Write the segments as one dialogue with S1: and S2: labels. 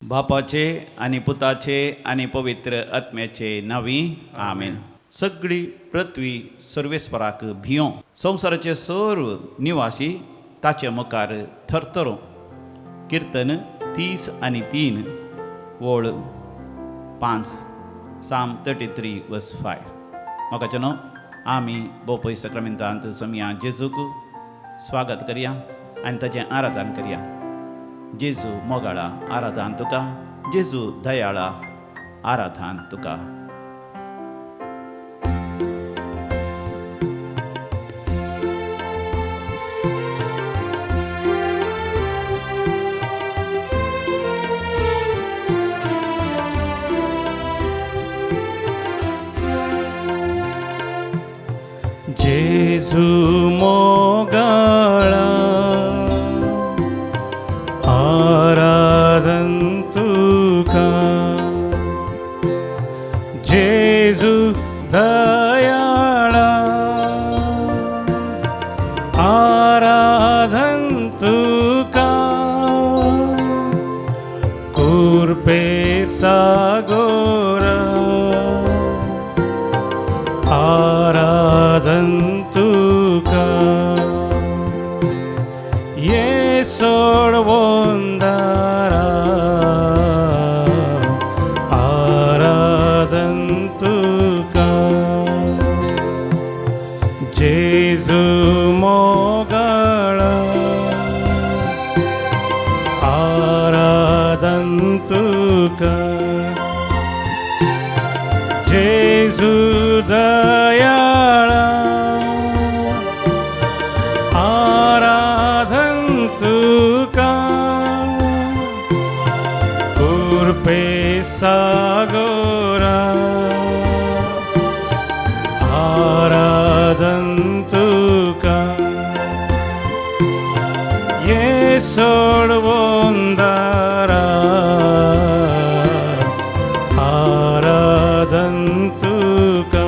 S1: बापाचे आणि पुताचे आणि पवित्र आत्म्याचे नावी आमेन. सगळी पृथ्वी सर्वेस्पराक भियो, संसाराचे सर्व निवासी ताचे मुखार थरथरो. कीर्तन 30:3 वोळ 5 Psalm 33:5. म्हाका न्हू आमी बोपय सक्रामेंतांत सोमिया जेजूक स्वागत करया आनी ताचें आराधन करया. जेजू मोगाळा आराधन तुका, जेजू दयाळा आराधन तुका.
S2: जेजू मोगाळा आराधन तुका, जेजू दयाळा आराधन तुका, कुर्पे सागोरा आराधन तुका, ये सोडवोंदारा आराधन तुका. जेजू मोगाळा आराधन तुका, जेजू दयाळा आराधन तुका, कुर्पे सागोरा आराधन तुका, ये सोडवोंदारा आराधन तुका.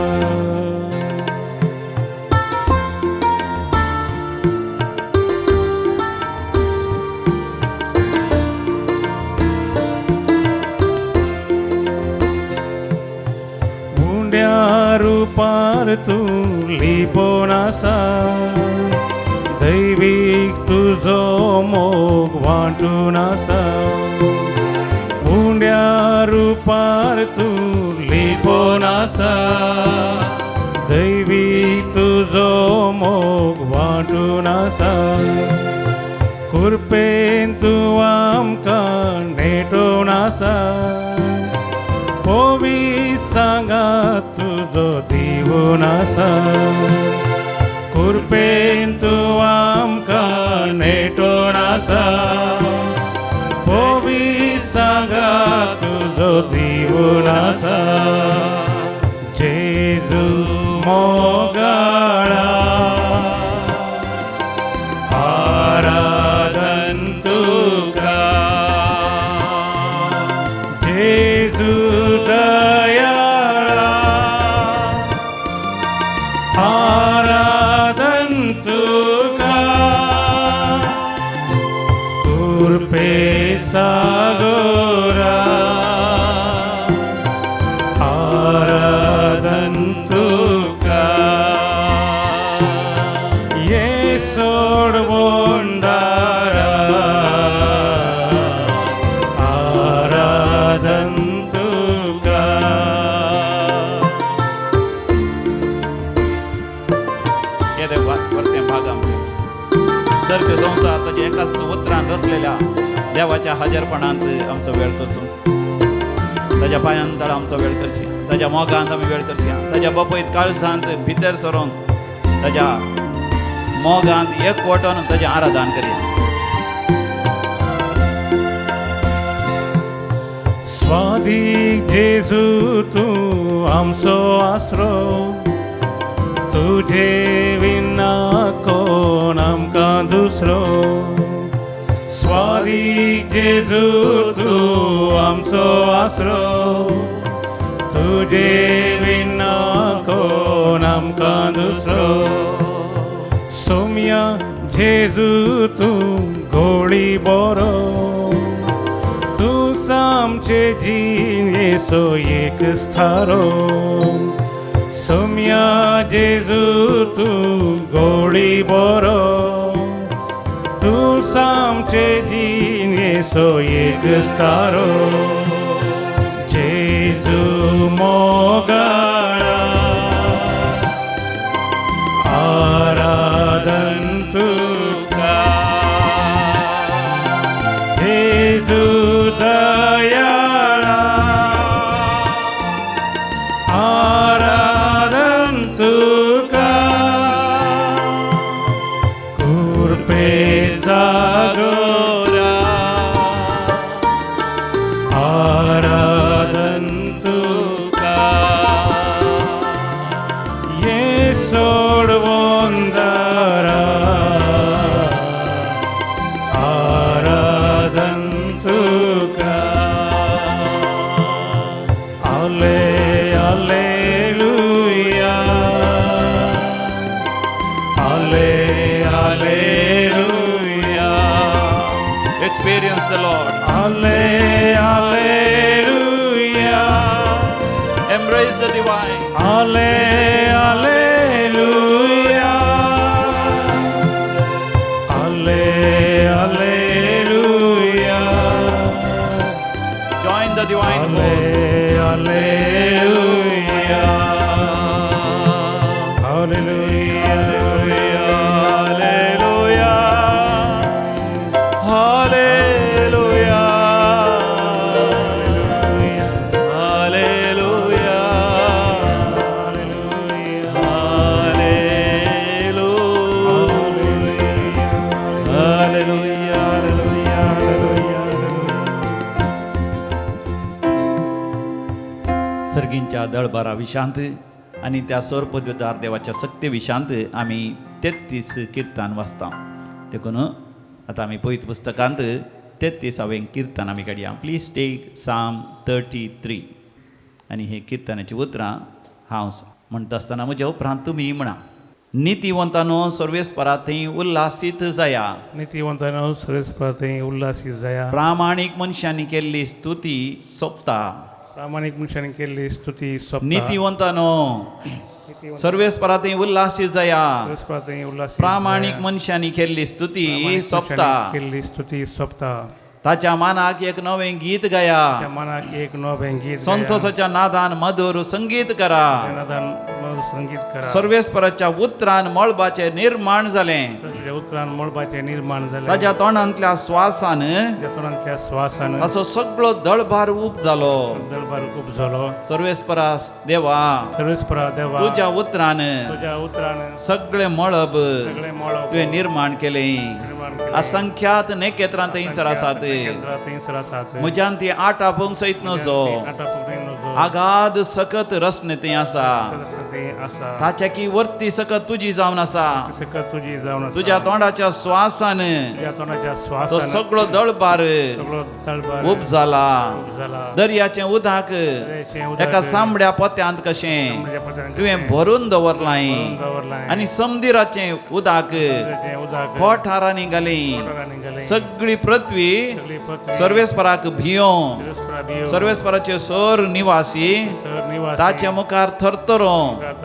S2: मुंड्या रूपार तूं लिपोन आसा, दैवीक तुजो मोग वांटून आसा. मुंड्या रूपार तूं लिपोन आसा, दैवीक तुजो मोग वांटून आसा. कुर्पेन तूं आमकां नेटोवन आसा, पोवीस सांगा तुजो दिवून आसा. कुर्पेन तूं आमकां नेटोवन आसा, पोवीस सांगा तुजो दिवून आसा. जेजू मोगाळा आराधन तुका, जेजू दयाळा आराधन तुका, कुर्पे सागोरा आराधन तुका, ये सोडवोंदारा आराधन तुका.
S1: येदे परते भाग आमचे सर्ग संसार ताच्या एकाच उतरान रचलेल्या देवाच्या हजरपणांत आमचो वेळ करचो. ताच्या पांयां तळ आमचो वेळ करची, ताच्या मोगांत आमी वेळ करची, ताच्या बापयत काळजांत भितर सरोन ताच्या मोगांत एकवटून ताचें आराधन करया.
S2: स्वादीक जेजू तूं आमचो आसरो, तुजे विना कोण आमकां दुसरो. स्वादीक जेजू तूं आमचो आसरो, तुजे विना कोण आमकां दुसरो. सोम्या जेजू तूं गोळी बरो, तूं सा आमचे जीन येसो एकच थारो सोम्या जेजू तू गोडी बरो तू आमचे जीन येसो एकच थारो जेजू मोगाळा आराधन तुका जेजू दयाळा आराधन तुका कृपेचा गोरा आराधन तुका ये सोडवंदारा आराधन तुका Alleluia Alleluia
S1: Experience the Lord.
S2: Alleluia
S1: Embrace the divine.
S2: Alleluia Alleluia
S1: Join the divine host.
S2: Alleluia Alleluia
S1: Hallelujah. Hallelujah. सर्गींच्या दळबारा Vishant आणि त्या स्वरपदवीदार देवाच्या सक्ते विशांत आम्ही 33 कीर्तन वाचता देखून आता आम्ही पवित्र पुस्तकांत 33वें कीर्तन आम्ही काडया. प्लीज टेक साम 33 आणि हे कीर्तनाची उतरां हांव म्हणटा आसतना म्हज्या उपरांत तुमी म्हणा. नितीवंतानो सर्वेस्परांतय उल्हासीत जाया,
S2: नीतिवंतानो सर्वेस्परांतय उल्हासीत जाया,
S1: प्रामाणीक मनशांनी केल्ली स्तुती सोंपता.
S2: प्रामाणिक मनशांनी केल्ली स्तुती सोंपता.
S1: नितीवंतानो सर्वेस्परांतय उल्हासीत जाया,
S2: सर्वेस्परांतय उल्हासीत
S1: प्रामाणीक
S2: जाया,
S1: मनशांनी केल्ली स्तुती
S2: प्रामाणिक
S1: सोंपता.
S2: मनशांनी केल्ली स्तुती सोंपता.
S1: ताच्या मानाक एक नवें गीत गाया,
S2: त्या मनाक एक नवें गीत
S1: संतोषाच्या नादान मधुर संगीत करा.
S2: गाया, संगीत करा.
S1: सर्वेस्पराच्या उतरान मळबाचे निर्माण जालें,
S2: सर्वेच्या उतरान मळबाचे निर्माण झाले.
S1: ताच्या तोंडांतल्या श्वासान
S2: त्या तोंडांतल्या श्वासान
S1: ताचो सगळो दळभार उब जालो.
S2: दरबार खूप झालो.
S1: सर्वेस्परा देवा,
S2: सर्वेस्परा देवा
S1: तुझ्या उतरान
S2: तुझ्या उतरान
S1: सगळे मळब
S2: सगळे मळ
S1: तुवें निर्माण केलें.
S2: निर्माण केले.
S1: असंख्यात नेकेत्रांत थंयसर आसात, म्हज्यान ती आठ अभंग सयत नजो. आगाध सकत रस्ने ते आसा, ताच्या की वर्ती सकत तुजी जावन आसा.
S2: तुझी जावन
S1: तुझ्या तोंडाच्या श्वासान
S2: तुझ्या तोंडाच्या
S1: तो
S2: श्वासान
S1: सगळो दळभार
S2: सगळो तळबार
S1: उब जाला.
S2: झाला.
S1: दर्याचें उदक
S2: दर्याचें उदक
S1: एका सामड्या पोत्यांत कशें
S2: समुद्राच्या पत्रांत
S1: तुवें भरून दवरलाय,
S2: दवरलाय.
S1: आनी समुद्राचें उदक
S2: समुद्राचें उदक
S1: कोठारांनी घाली.
S2: कोठारांनी घाली.
S1: सगळी पृथ्वी
S2: सगळी पृथ्वी
S1: सर्वेस्पराक भियों.
S2: सर्वेस्परा भियो.
S1: सर्वेस्पराचे सर निवासी
S2: निवासी
S1: ताचे मुखार थरथरो.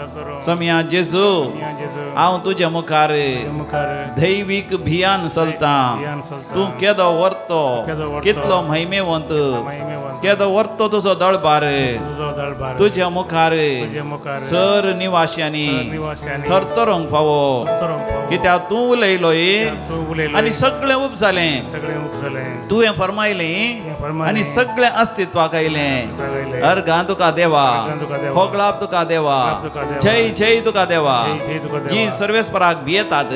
S2: तरो.
S1: सम्या जेजू,
S2: या जेजू
S1: हांव तुजे मुखार
S2: मुखार
S1: दैवीक भियान चलता.
S2: भियान चलता.
S1: तूं केदो व्हरतो,
S2: केदो व्हरतो.
S1: कितलो महिमेवंत,
S2: महिमेवंत.
S1: केदो व्हरतो तुजो दळभार.
S2: तुझो दळबार
S1: तुज्या मुखार
S2: तुझे मुखार
S1: सर निवाश्यांनी
S2: निवास्यांनी
S1: थरथरोंक फावो,
S2: तरो पावो.
S1: कित्याक तूं उलयलोय
S2: तूं उलयलो
S1: आनी सगळें उब जालें.
S2: सगळे उप झाले.
S1: तुवें फरमायलें
S2: फरमायलें.
S1: आनी सगळें अस्तित्वाक आयलें.
S2: सगळे
S1: अर्गां तुका देवा,
S2: अर्गां तुका देवा.
S1: होगलाप तुका देवा,
S2: होगलाप तुका देवा.
S1: जय जय तुका देवा.
S2: जय जय तुका देवा.
S1: जी सर्वेस्पराक भियेतात,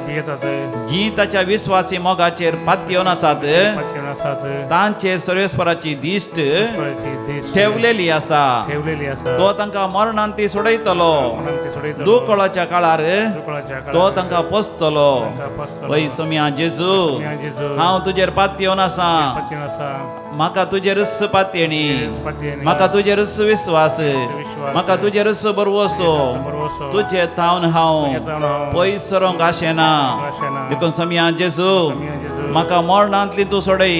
S2: भियेतात.
S1: जी ताच्या विश्वासी मोगाचेर पातयेवन आसात,
S2: पत्त्यान आसात.
S1: तांचेर सर्वेस्पराची दिश्ट
S2: परची दिश्ट
S1: ठेवलेली आसा.
S2: ठेवलेली आसा.
S1: तो तांकां मरणांती सोडयतलो.
S2: म्हणून ते सोडयतलो.
S1: दुखळाच्या काळार
S2: दुखळाच्या काळार
S1: तो तांकां पोसतलो.
S2: तांकां पोसतलो.
S1: वै सम्या जेजू,
S2: सम्या जेजू,
S1: हांव तुजेर पातयेवन आसा.
S2: पत्त्यान आसा.
S1: म्हाका तुजेरच पातयेणी,
S2: पत्त्यान
S1: म्हाका तुजेरच विश्वास,
S2: विश्वास.
S1: म्हाका तुजेरच बरवसो.
S2: बरवसो.
S1: तुजे थावन हांव
S2: तावन हांव
S1: पयस सरोंक आशेना.
S2: आशेना.
S1: देखून सम्या जेजू,
S2: सम्या जेजू,
S1: म्हाका मरणांतली तूं सोडय,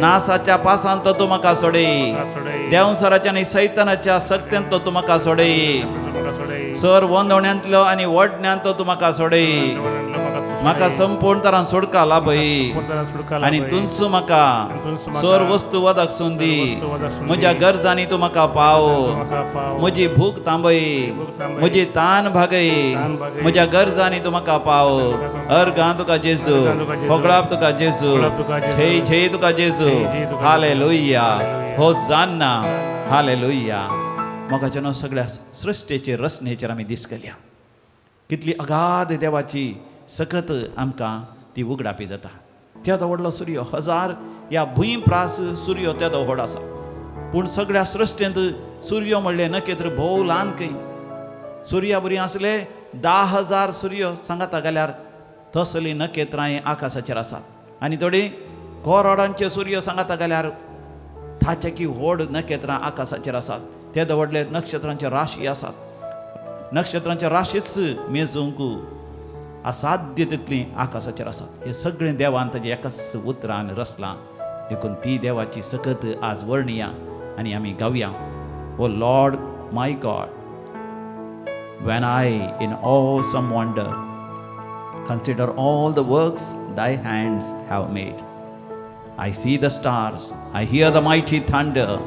S1: नासाच्या पासान तो तूं म्हाका सोडय
S2: सोडय
S1: देंवसराच्या आनी सैतानाच्या सक्त्यान तो तूं म्हाका सोडय
S2: म्हाका सोडय
S1: सर वंदवण्यांतलो आनी वडण्यांत तो तूं म्हाका सोडय म्हाका संपूर्ण तरान सुडका लाभय आनी तुंचो म्हाका सर वस्तू वदक सुंदी म्हज्या गरजांनी तूं म्हाका पाव म्हजी भूक थांबय म्हजी तान भागय म्हज्या गरजांनी तूं म्हाका पाव अर्गां तुका जेजू होगळाप तुका जेजू छेय छेय तुका जेजू हालेलुया हो जान्ना हालेलुया मोगाच्या न्हू सगळ्या सृश्टेचेर रचनेचेर आमी दीस केल्या कितली अगाध देवाची सकत आमकां ती उगडापी जाता तेदो व्हडलो सूर्य 1000 ह्या भुंय प्रास सूर्य तेदो व्हड आसा पूण सगळ्या सृश्टेंत सूर्य म्हणलें नखेत्र भोव ल्हान खंय सूर्या बरी आसले 10,000 सूर्य सांगाता गेल्यार तसली नखेत्रां आकाशाचेर आसात आनी थोडी कोरोडांचे सूर्य सांगाता गेल्यार थाच्याकी व्हड नखेत्रां आकाशाचेर आसात तेदो व्हडले नक्षत्रांचे राशी आसात नक्षत्रांच्या राशीच मेजूंक असाध्य तितली आकाशाचेर आसात हे सगळें देवान ताजें एकाच उतरान रचलां देखून ती देवाची सकत आज वर्णिया आनी आमी गावया O Lord my God when I in awesome wonder consider all the works thy hands have made. I see the stars, I hear the mighty thunder,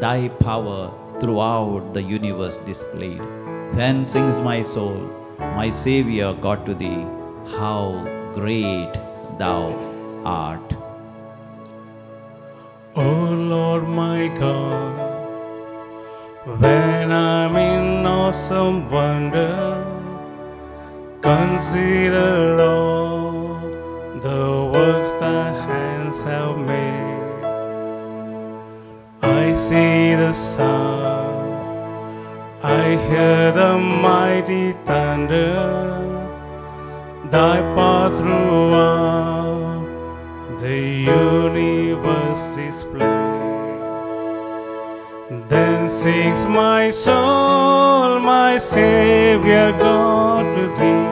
S1: thy power throughout the universe displayed. Then sings my soul, my Savior God to thee, how great thou art.
S2: O Lord my God, when I'm in awesome wonder, consider all the works thy hands have made. I see the sun, I hear the mighty thunder, thy power throughout the universe display. Then sings my soul, my Savior God to thee,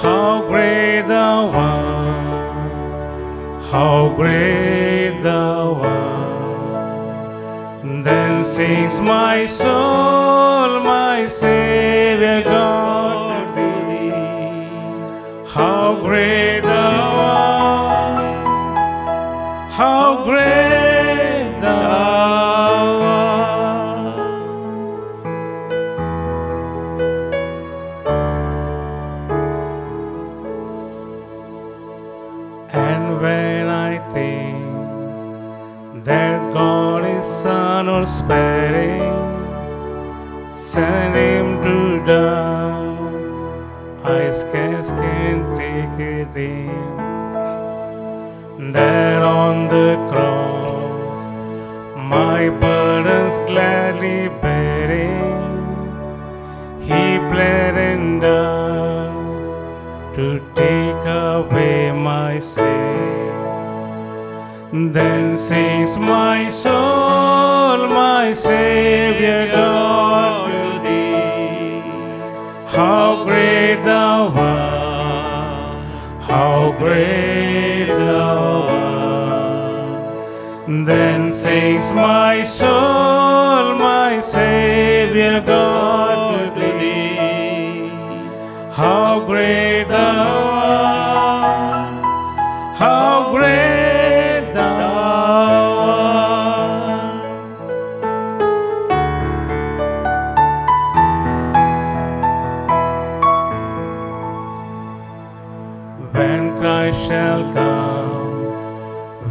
S2: how great thou art, how great thou art. Then sings my soul, my Savior God to thee, how great thou art, how great thou art. And when I think that God is Son or sparing, send him to die, I scarce can take it in. There on the cross, my burdens gladly bearing, he bled and died to take away my sin. Then sings my soul, my Savior God to thee, how great thou art, how great thou art. Then sings my soul, my Savior God to thee, how great thou art, how great thou art. When Christ shall come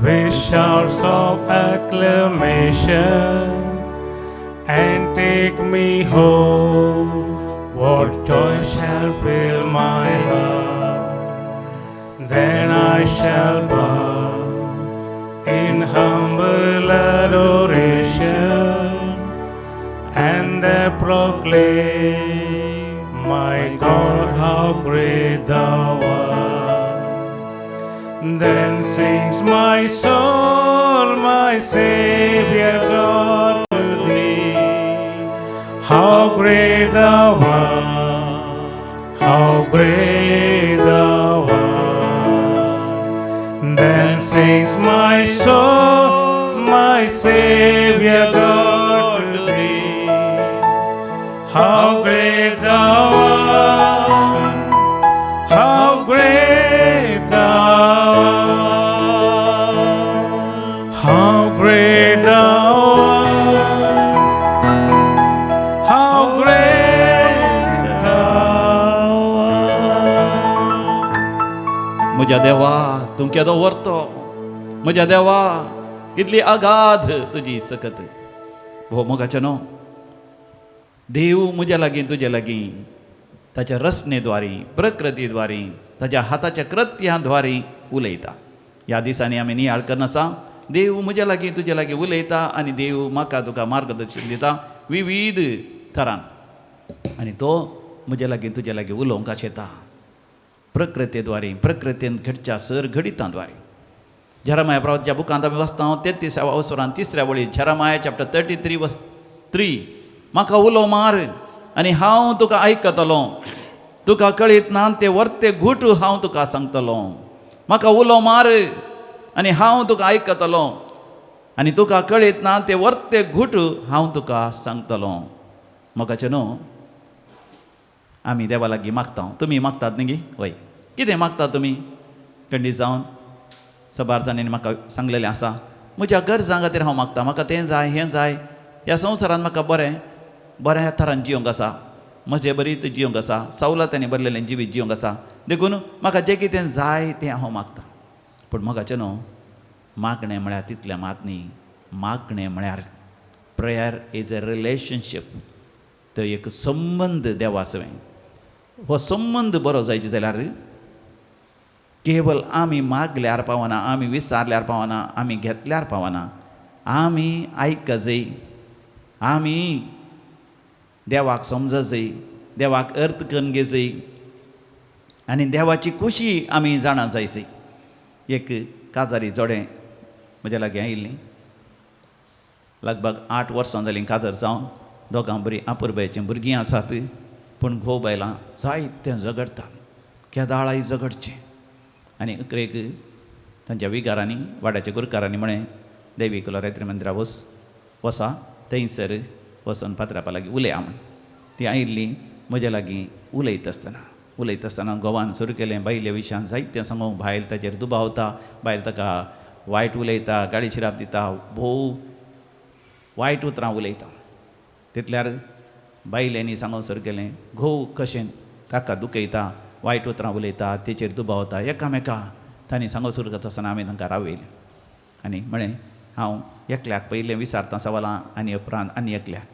S2: with shouts of acclamation and take me home, what joy shall fill my heart. Then I shall bow in humble adoration and there proclaim, my God, how great thou art. Then sings my soul, my Savior God to thee, how great thou art, how great thou art. Then sings my soul, my Savior God to thee. How great thou art, how great thou art, how great thou art, how great thou art.
S1: म्हज्या देवा तूं केदो व्हरतो, म्हज्या देवा कितली अगाध तुजी सकत. हो मोगाचे न्हू, देव म्हज्या लागीं तुजे लागीं ताच्या रचनेद्वारे प्रकृतीद्वारे ताच्या हाताच्या कृत्यांद्वारे उलयता. ह्या दिसांनी आमी नियाळ करनासा, देव म्हज्या लागीं तुजे लागीं उलयता आनी देव म्हाका तुका मार्गदर्शन दिता विविध तरान, आनी तो म्हज्या लागीं तुजे लागीं उलोवंक येता प्रकृतीद्वारे, प्रकृतीन घडच्या सर घडितांद्वारे. झेरेमाया प्रवाच्या बुकांत आमी वाचता 33व्या वसरान 3ऱ्या वळीत, झेरेमाया चॅप्टर 33 वर्स 3, म्हाका उलो मार आनी हांव तुका आयकतलों, तुका कळीत ना ते वर्ते घुट हांव तुका सांगतलों. म्हाका उलो मार आनी हांव तुका आयकतलों, आनी तुका कळीत ना ते वर्ते घुट हांव तुका सांगतलों. मोगाचे न्हू, आमी देवा लागीं मागता. तुमी मागतात न्ही गे? वय, कितें मागता तुमी? खंडीत जावन सबार जाणांनी म्हाका सांगलेलें आसा, म्हज्या गरजां खातीर हांव मागता. म्हाका तें जाय, हें जाय. ह्या संवसारांत म्हाका बऱ्या तरान जियोंक आसा, म्हजें बरीत जियोंक आसा, सवलतांनी भरलेलें जिवीत जियोंक आसा. देखून म्हाका जें कितें जाय तें हांव मागतां. पूण मोगाचें न्हू, मागणें म्हळ्यार तितलें मात न्ही. मागणें म्हळ्यार प्रेयर इज अ रिलेशनशीप. तो एक संबंद देवा सवें. हो संबंद बरो जायचे जाल्यार केवळ आमी मागल्यार पावना, आमी विचारल्यार पावना, आमी घेतल्यार पावना. आमी आयक जाय, आमी देवाक समज जाय, देवाक अर्थ करून घे जाय, आनी देवाची खुशी आमी जाणा जायची. एक काजारी जोडें म्हज्या लागीं आयिल्लीं, लगभग 8 वर्सां जालीं काजर जावन. दोगां बरीं आपुरबायेचीं भुरगीं आसात, पूण घोव बायलां जायतें झगडटा, केदाळाय झगडचें. आनी अकरेक तांच्या विगारांनी, वाड्याच्या गुरकारांनी म्हळें, देवी कुलरात्री मंदिरा वसा, थंयसर वचून पात्रापा लागीं उलया म्हण. ती आयिल्लीं म्हज्या लागीं उलयत आसतना घोवान सुरू केलें बायले विशयान जायतें सांगूंक. बायल ताचेर दुबावता, बायल ताका वायट उलयता, गाळी शिराप दिता, भोव वायट उतरां उलयता. तितल्यार बायलेनी सांगूंक सुरू केलें, घोव कशें ताका दुखयता, वायट उतरां उलयता, तेचेर दुबावता. एकामेका तांणी सांगूंक सुरू करता आसतना आमी तांकां रावयलें. आनी म्हळें, हांव एकल्याक पयलें विचारता सवालां आनी उपरांत आनी एकल्याक.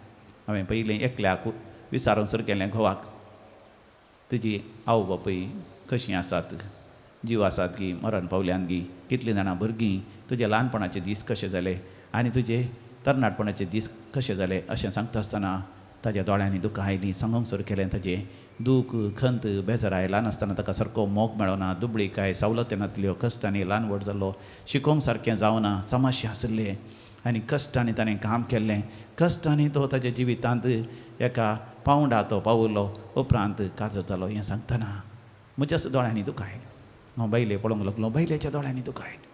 S1: हांवें पयलें एकल्याक विचारूंक सुरू केलें, घोवाक तुजी आवय बापूय कशीं आसात, जीव आसात गी, मरण पावल्यान गी, कितलीं जाणां भुरगीं, तुजे ल्हानपणाचे दीस कशे जाले आनी तुजे तरणाटपणाचे दीस कशे जाले अशें सांगता आसतना ताज्या दोळ्यांनी दुकां आयलीं. सांगूंक सुरू केलें ताजें दूख, खंत, बेजाराय. ल्हान आसतना ताका सारको मोग मेळना, दुबळीकाय, सवलती नासल्यो, कश्टांनी ल्हान व्हड जाल्लो, शिकोवंक सारकें जावना, समाश्या आसले आनी कश्टांनी ताणें काम केल्लें. कश्टांनी तो ताच्या जिवितांत एका पावंडा तो पावुरलो, उपरांत काजर जालो. हें सांगतना म्हज्याच दोळ्यांनी दुकां आयलीं. हांव बायले पळोवंक लागलो, बायलेच्या दोळ्यांनी दुकां आयलीं.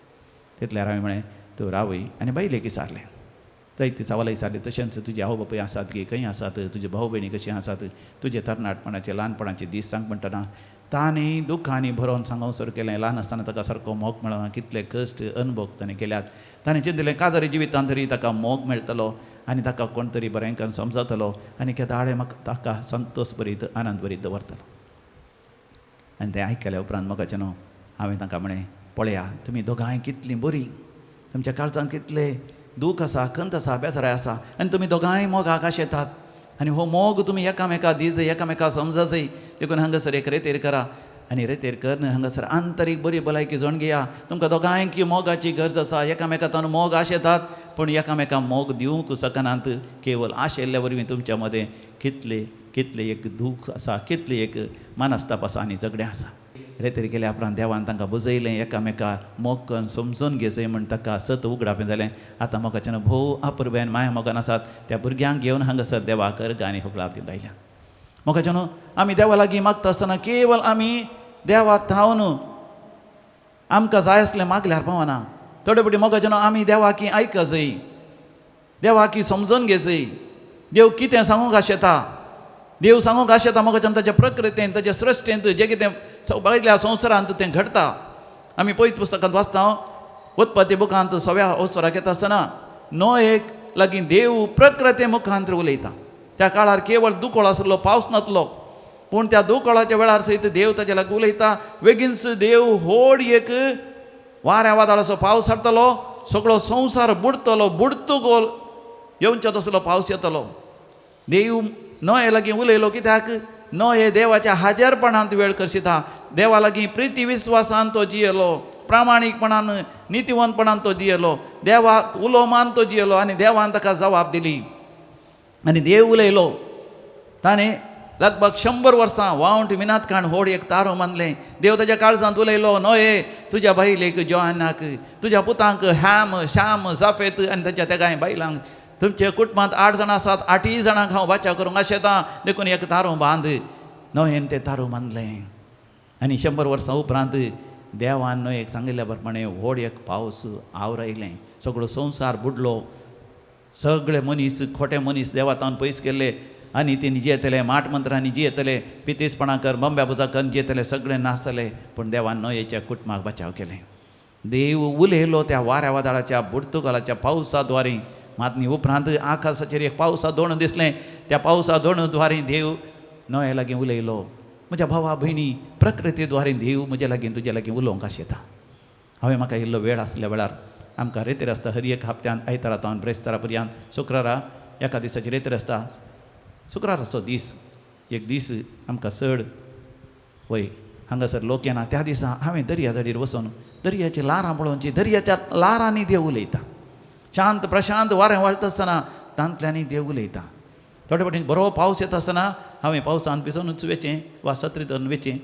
S1: तितल्यार हांवें म्हळें, तूं रावय. आनी बायलेक विचारलें, जायतीं सवालां विचारलीं, तशेंच तुजे आवय बापूय आसात गे, खंय आसात, तुजे भाव भयणी कशीं आसात, तुजे तरणाटपणाचे ल्हानपणाचे दीस सांग म्हणटना ताणें दुखांनी भरोवन सांगूंक सुरू केलें. ल्हान आसतना ताका सारको मोग मेळना, कितले कश्ट अनुभव ताणें केल्यात. ताणें चिंतिल्लें काजारी जिवितांत तरी ताका मोग मेळटलो आनी ताका कोण तरी बरें करून समजतलो आनी केदाळे म्हाका ताका संतोश भरीत, आनंद भरीत दवरतलो. आनी तें आयकल्या उपरांत मोगाचें न्हू, हांवें तांकां म्हळें, पळया तुमी दोगांय कितलीं बरीं, तुमच्या काळजांत कितलें दूख आसा, खंत आसा, बेजाराय आसा, आनी तुमी दोगांय मोगाक आशेतात. आनी हो मोग तुमी एकामेका दिजय, एकामेका समजय. देखून हांगासर एक रेतेर करा आनी रेतेर करन हांगासर आंतरीक बरी भलायकी जण घेया. तुमकां दोगांयक मोगाची गरज आसा, एकामेकांतल्यान मोग आशेतात, पूण एकामेकांक मोग दिवंक शकनात. केवळ आशेल्ल्या वरवीं तुमच्या मदें कितले एक दूख आसा, कितले एक मानस्ताप आसा आनी झगडें आसा. रेतेर केल्या उपरांत देवान तांकां बुजयलें, एकामेका मोग करून समजून घेजय म्हण ताका सत उगडापें जालें. आतां मोगाचें भोव आपुरबायन माया मोगान आसात, त्या भुरग्यांक घेवन हांगासर देवाक अर्घ आनी हुगलाप दिवंक आयल्या. मोगाचें आमी देवा लागीं मागता आसतना केवळ आमी देवा थावन आमकां जाय आसलें मागल्यार पावना थोडे फावटी मोगाचे आमी देवाकी आयका जाय देवाकी समजून घे जाय देव कितें सांगूंक आशेता देव सांगूंक आशेता मोगाच्यान ताच्या प्रकृतीन ताच्या सृश्टेंत जें कितें पळयल्या संवसारांत तें घडटा आमी पयत पुस्तकांत वाचता उत्पत्ती बुकांत 6व्या अवसराक येता आसतना नोएक लागीं देव प्रकृती मुखांत उलयता त्या काळार केवळ दुकोळ आसलो पावस नासलो पूण त्या दुकोळाच्या वेळार सयत देव ताचे लागीं उलयता बेगीनच देव व्हड एक वाऱ्या वादळाचो पावस हाडटलो सगळो संवसार बुडतलो बुडतुगोल येवंचो तसलो पावस येतलो देव नोए लागीं उलयलो कित्याक नोए देवाच्या हाजेरपणांत वेळ करशिता देवा लागीं प्रिती विस्वासान तो जियेलो प्रामाणीकपणान नितीवंतपणान तो जियेलो देवाक उलोवमान तो जियेलो आनी देवान ताका जबाब दिली आनी देव उलयलो ताणें लगभग 100 वर्सां वावंट मिनात काण व्हड एक तारो मानलें देव ताच्या काळजांत उलयलो नोए तुज्या बायलेक जोआनाक तुज्या पुतांक हॅम श्याम जाफेत आनी ताच्या तेगाय बायलांक तुमचे कुटुंबांत 8 जाणां आसात 8 जाणांक हांव बाचा करूंक आशेता देखून एक तारो बांद नोएन तें तारो बांदलें आनी 100 वर्सां उपरांत देवान नोएक सांगिल्ल्या प्रमाणे व्हड एक पावस आवरायलें सगळो संवसार बुडलो सगळे मनीस खोटे मनीस देवातावन पयस केल्ले आनी तेणी जियेतले माट मंत्रांनी जियेतले पितेसपणां कर बंब्या पुजा कर जियेतले सगळे नासतले पूण देवान नोएच्या कुटुंबाक बचाव केलें देव उलयलो त्या वाऱ्या वादळाच्या बुडतुगालाच्या पावसा द्वारे मात न्ही उपरांत आकाशाचेर एक पावसा दोण दिसलें त्या पावसा दोण द्वारे देव नोए लागीं उलयलो म्हज्या भावा भयणी प्रकृती द्वारे देव म्हजे लागीं तुजे लागीं उलोवंक आशेता हांवें म्हाका इल्लो वेळ आसल्या वेळार आमकां रेतीर आसता हर एक हप्त्यान आयतारांतावन ब्रेस्तारा पर्यंत शुक्रारा एका दिसाची रेतीर आसता शुक्राराचो दीस एक दीस आमकां चड वय हांगासर लोक येना त्या दिसा हांवें दर्या दडीर वचून दर्याची लारां पळोवची दर्याच्या लारांनी देव उलयता शांत प्रशांत वारें वळटा आसतना तांतल्यांनी देव उलयता थोडे फावटी बरो पावस येता आसतना हांवें पावसांत भिजूनच वेचें वा सत्रीतन वेचें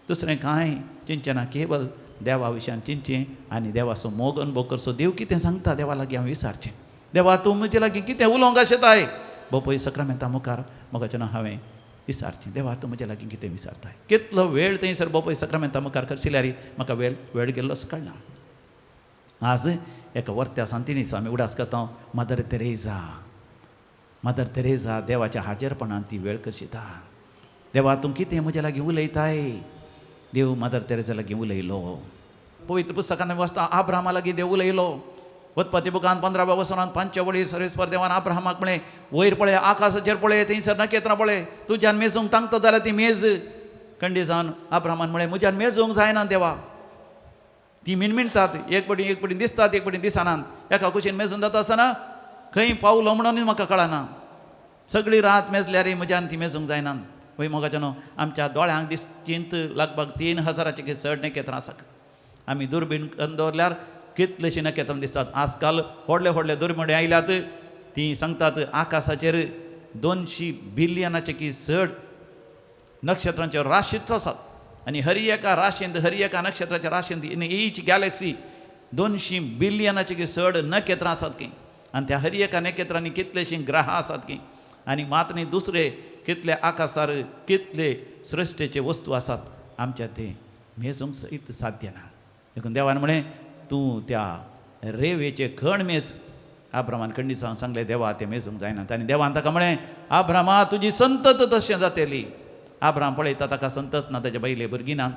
S1: दुसरें कांय चिंचें ना केवळ देवा विशयान चिंचें आनी देवाचो मोग अनुभव करचो देव कितें सांगता देवा लागीं हांव विचारचें देवा तूं म्हजे लागीं कितें उलोवंक आशेताय बोपय सक्रामेंता मुखार मोगाचें हांवें विचारचें देवा तूं म्हजे लागीं कितें विचारताय कितलो वेळ थंयसर बोपय सक्रामेंता मुखार करशिल्यार म्हाका वेळ गेल्लोच कळना आज एका वर्त्या सांतिणीचो आमी उडास करता मदर तेरेझा देवाच्या हाजेरपणान ती वेळ करशिता देवा तूं कितें म्हजे लागीं उलयताय देव मदर तेरेझा लागीं उलयलो पवित्र पुस्तकांत वाचता आब्रामा लागीं देव उलयलो उत्पत्ती बुकांत 15व्या वसनांत 5 वळी सर्वेस्पर देवान आब्रामाक म्हळें वयर पळय आकाशाचेर पळय थंयसर नखेत्रां पळय तुज्यान मेजूंक तांकता जाल्यार ती मेज कंडी जावन आब्रामान म्हळें म्हज्यान मेजूंक जायना देवा ती मिणमिणटात एक पटी दिसतात एक पटी दिसनात एका कुशीन मेजून जाता आसतना खंय पावलो म्हणून म्हाका कळना सगळी रात मेजल्यार म्हज्यान ती मेजूंक जायना वय मोगाच्यान आमच्या दोळ्यांक दिसचींत लगभग 3000 चड नखेत्रां आसात आमी दुर्बीण दवरल्यार कितलेशीं नखेत्रां दिसतात आजकाल व्हडले दुर्बिणी आयल्यात ती सांगतात आकाशाचेर 200 बिलियनाचे चड नक्षत्रांच्यो राशीच आसात आनी हर एका राशींत हर एका नक्षत्राच्या राशींत इन ईच गॅलेक्सी 200 बिलियनाचे चड नखेत्रां आसात की आनी त्या हर एका नखेत्रांनी कितलेशीं ग्रहां आसात की आनी मात न्ही दुसरे कितले आकाशार कितले सृश्टेचे वस्तू आसात आमच्या ते मेजूंक सयत साध्य ना देखून देवान म्हळें तूं त्या रेवेचे खण मेज आब्रामान खंडीसावन सांगलें देवा तें मेजूंक जायना आनी देवान ताका म्हळें आब्रामा तुजी संतत तशें जातली आब्राम पळयता ताका संतत ना ताच्या बायले भुरगीं नात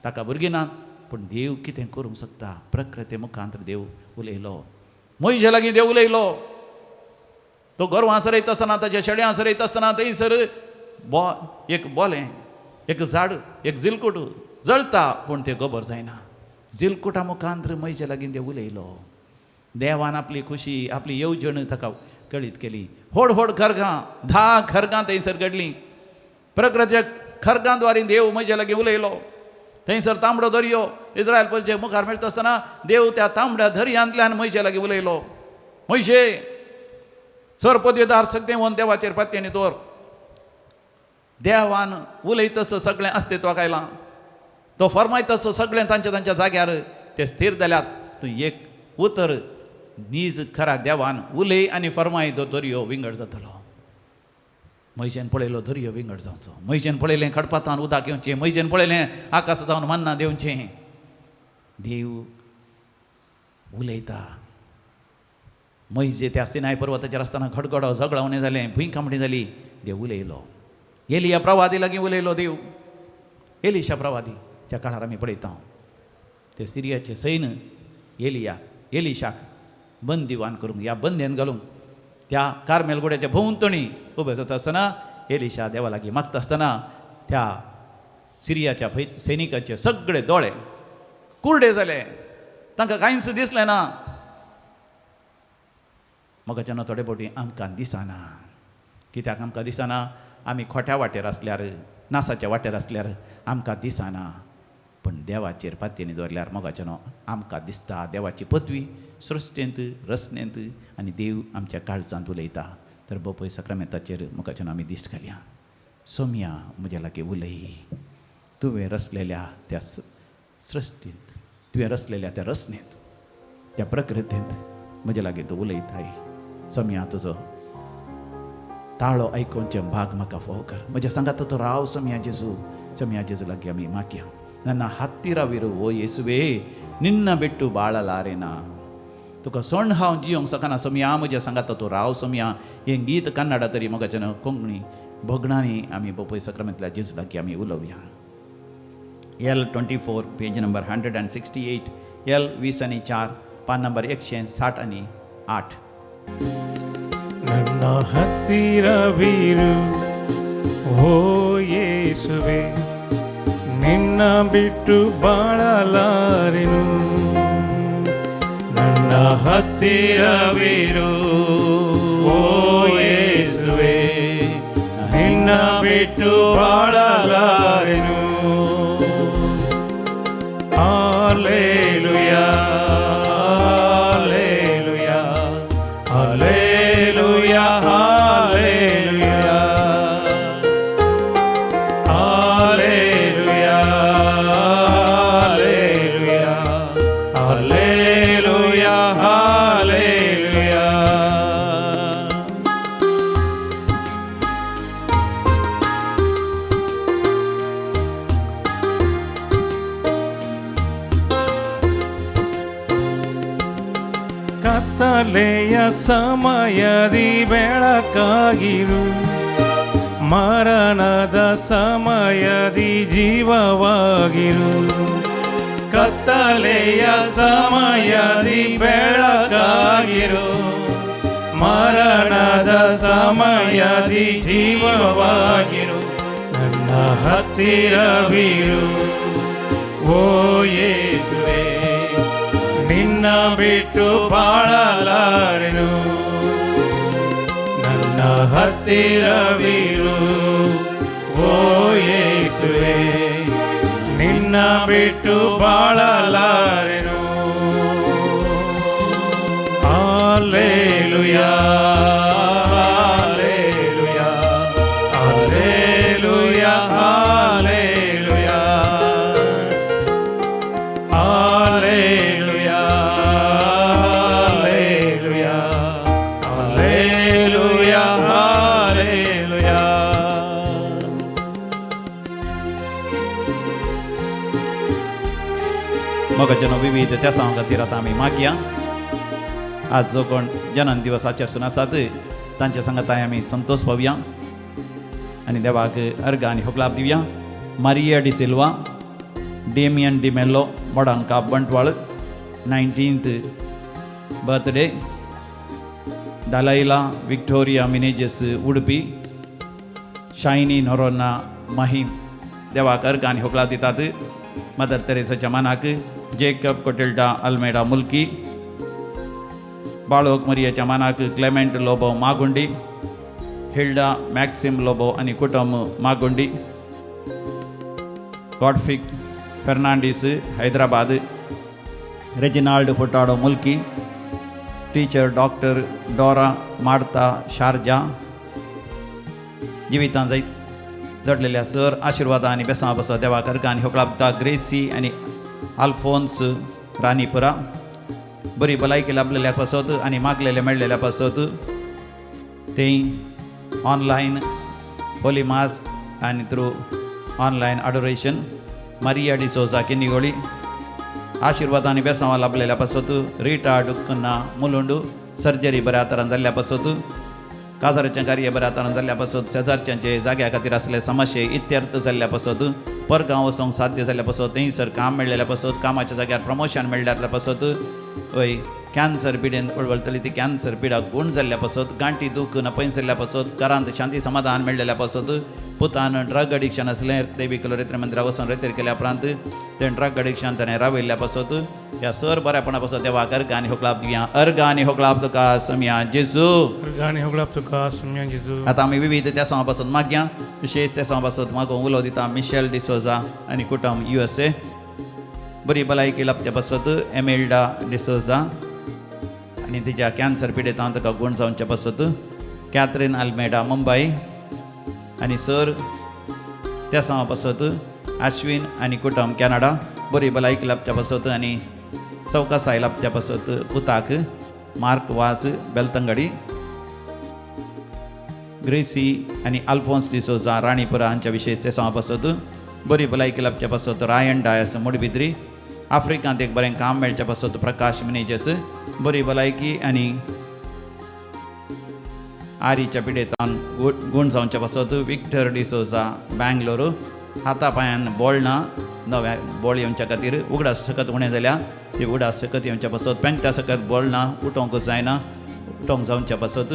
S1: ताका भुरगीं नात पूण देव कितें करूंक शकता प्रकृती मुखांत देव उलयलो मोइशे लागीं देव उलयलो तो गोरवां सरयता आसतना ताच्या शेळ्यां सरयता आसतना थंयसर एक बोलें एक झाड एक जिलकूट जळटा पूण तें गोबर जायना जिलकुटा मुखांत मोइशे लागीं देव उलयलो देवान आपली खुशी आपली येवजण ताका कळीत केली व्हड खरगां 10 खरगां थंयसर घडलीं प्रकृतीच्या खरगां द्वारे देव म्हजे लागीं उलयलो थंयसर तांबडो दर्यो इस्रायल पयचे मुखार मेळटा आसतना देव त्या तांबड्या दर्यांतल्यान म्हजे लागीं उलयलो मोइशे सर पदवीदार सगळें व्हरून देवाचेर पातयेनी दवर देवान उलयतस सगळें अस्तित्वाक आयलां तो फरमायतस सगळें तांच्या जाग्यार ते स्थिर जाल्यात तूं एक उतर नीज खरा देवान उलय आनी फरमाय तो दर्यो विंगड जातलो मैशेन पळयलो दर्यो विंगड जावचो मैशेन पळयलें खडपातान उदक येवचें मैशेन पळयलें आकाशांत मन्ना देवचें देव उलयता. म्हैस जे त्या सिनाय पर्वताचेर आसतना घडघडो झगडावणें जालें, भुंयकांपणी जाली, देव उलयलो. एलिया प्रवादी लागीं उलयलो देव. एलिशा प्रवादीच्या काळार आमी पळयता ते सिरियाचे सैन्य एलिशाक बंदिवान करूंक, ह्या बंद्यान घालूंक त्या कार्मेल गोड्याच्या भोंवतणी उबे जाता आसतना एलिशा देवा लागीं मागता आसतना त्या सिरियाच्या सैनिकाचे सगळे दोळे कुर्डे जाले, तांकां कांयच दिसलें ना. मगाच्यान थोडे फावटी आमकां दिसना. कित्याक आमकां दिसना? आमी खोट्या वाटेर आसल्यार, नासाच्या वाटेर आसल्यार आमकां दिसना. पण देवाचेर पातयेनी दवरल्यार मोगाच्यान आमकां दिसता. देवाची पदवी सृश्टेंत, रचनेंत आनी देव आमच्या काळजांत उलयता. तर बोपय सक्रामेंताचेर मोगाच्यान आमी दिश्ट घालया. सोम्या म्हज्या लागीं उलय. तुवें रचलेल्या त्या सृश्टींत, तुवें रचलेल्या त्या रचनेंत, त्या प्रकृतींत म्हज्या लागीं तूं उलयताय. सोम्या तुजो ताळो आयकोवचे भाग म्हाका फोव कर. म्हज्या सांगात तो राव सोम्या जेजू लागीं आमी मागया. ನನ್ನ ಹತ್ತಿರವಿರು ಓ ಯೇಸುವೆ, ನಿನ್ನ ಬಿಟ್ಟು ಬಾಳಲಾರೆನಾ. तुका सोण हांव जियोंक सकाना सोम्या, म्हज्या सांगात तूं राव सोम्या. हें गीत कन्नडा तरी मोगाच्यान कोंकणी भोगणांनी आमी बोपय सक्रामेंतल्या जेजू लागीं आमी उलोवया. L24 पेज नंबर 168, L20 पान नंबर 168.
S2: ನನ್ನ ಹತ್ತಿರವಿರು ಓ ಯೇಸುವೆ, ನಿನ್ನ ಬಿಟ್ಟು ಬಾಳಲಾರೆನು. ನನ್ನ ಹತ್ತಿರವಿರು ಓ ಯೇಸುವೆ, ನಿನ್ನ ಬಿಟ್ಟು ಬಾಳಲಾರೆನು. Hallelujah, hallelujah, hallelujah, hallelujah, hallelujah, hallelujah, hallelujah. ಕತ್ತಲೆಯ ಸಮಯದಿ ಬೆಳಕಾಗಿರು, ಮರಣದ ಸಮಯದಿ ಜೀವವಾಗಿರು. ಕತ್ತಲೆಯ ಸಮಯದಿ ಬೆಳಕಾಗಿರು, ಮರಣದ ಸಮಯದಿ ಜೀವವಾಗಿರು. ನನ್ನ ಹತ್ತಿರವಿರು ಓ ಯೇಸುವೆ, ನಿನ್ನ ಬಿಟ್ಟು ಬಾಳಲಾರೆನು. ನನ್ನ ಹತ್ತಿರವಿರು ಓ ಯೇಸುವೆ, ನಿನ್ನ ಬಿಟ್ಟು ಬಾಳಲಾರೆನು. Hallelujah, hallelujah, hallelujah, hallelujah, hallelujah, hallelujah, hallelujah.
S1: मोगाच्यान विविध त्या खातीर आतां आमी मागया. आज जो कोण जनन दिवस आचरसून आसात तांच्या सांगाताय आमी संतोष पावया आनी देवाक अर्घ आनी होकलाप दिवया. मारिया डी सिल्वा, डेमियन डी मेल्लो, मोडांका बंटवाळ, 19th बर्थडे. दालाईला विक्टोरिया मिनेजेस उडपी, शायनी नोरोना माहीम देवाक अर्घ आनी होकलाप दितात. मदर तेरेसाच्या मानाक जेकब कोटेल्डा अल्मेडा मुल्की, बाळोक मरियाच्या मानाक क्लेमेंट लोबो मागुंडी, हिल्डा मॅक्सिम लोबो आनी कुटुंब मागुंडी, गॉडफिक Fernandes Hyderabad, Reginald Furtado Mulki, teacher doctor Dora Marta Sharjah. जिवितां जायत जडलेल्या सर आशिर्वादा आनी बेसां बसो देवाक अर्घ आनी होकलाप दिता. ग्रेसी आनी आल्फोन्स रानीपुरा, बरी भलायकी लाभलेल्या पासत आनी मागलेले मेळलेल्या पासत ते ऑनलायन होली मास आनी through online Adoration. Maria de सोजा किनिगोळी, आशिर्वादांनी बेसांवा लाभलेल्या पासत रिटा डुक्कन्ना मुलुंडू सर्जरी बऱ्या तरान जाल्ल्या पासत काजाराचें कार्य बऱ्या तरान जाल्ल्या पासत शेजारच्यांचे जाग्या खातीर आसले समस्ये इत्यर्थ जाल्ल्या पासत परगांव वचोंक साध्य जाल्ल्या पासत थंयसर काम मेळ्ळेल्या पासत कामाच्या जाग्यार प्रमोशन मेळ्ळ्या पासत वय कॅन्सर पिडेन उळवळटली ती कॅन्सर पिडाक गुण जाल्ल्या पासत गांठी दूख नपय जाल्ल्या पासत घरांत शांती समाधान मेळ्ळेल्या पासत पुतान ड्रग एडिक्शन असलें देवी कलोरेत्र मंदिराक वचून रेतेर केल्या उपरांत तें ड्रग एडिक्शन ताणें रावयल्ल्या पासत ह्या सर बऱ्यापणा पासत देवाक अर्गांनी होकलाप दिवया अर्गांनी होकलाप तुका समया जेजू
S2: Gani hoglap tuka sumyan Jesu.
S1: आतां आमी विविध त्या सवा पासत मागया विशेष त्या सवा पासत मागो उलो दिता मिशेल डिसोजा आनी कुटुंब USA बरी भलायकी लाभच्या पासत एमेल्डा डिसोजा आनी तिच्या कॅन्सर पिडेतान ताका गुण जावच्या पासत कॅथरीन आल्मेडा मुंबय आनी सर त्या सवा पासत अश्विन आनी कुटुंब कॅनडा बरी भलायकी लाभच्या पासत आनी चौकासाय लाभच्या पासत पुताक मार्क वास बेलतंगडी ग्रेसी आनी आल्फोन्स डिसोजा राणीपुरा हांच्या विशेष ते सवा पासत बरी भलायकी लाभच्या पासत रायन डायस मुडबिद्री आफ्रिकांत एक बरें काम मेळच्या पासत प्रकाश मिनेजस बरी भलायकी आनी आरीच्या पिडेतान गुण जावच्या पासत विक्टर डिसोजा बँगलोरू हाता पांयान बोळ ना नव्या बोळ येवच्या खातीर उगडास सकत उणें जाल्या ती उगडास सकत येवच्या पासत पेंगटा सकत बोळ ना उठोवंकूच जायना उठोवंक जावच्या पासत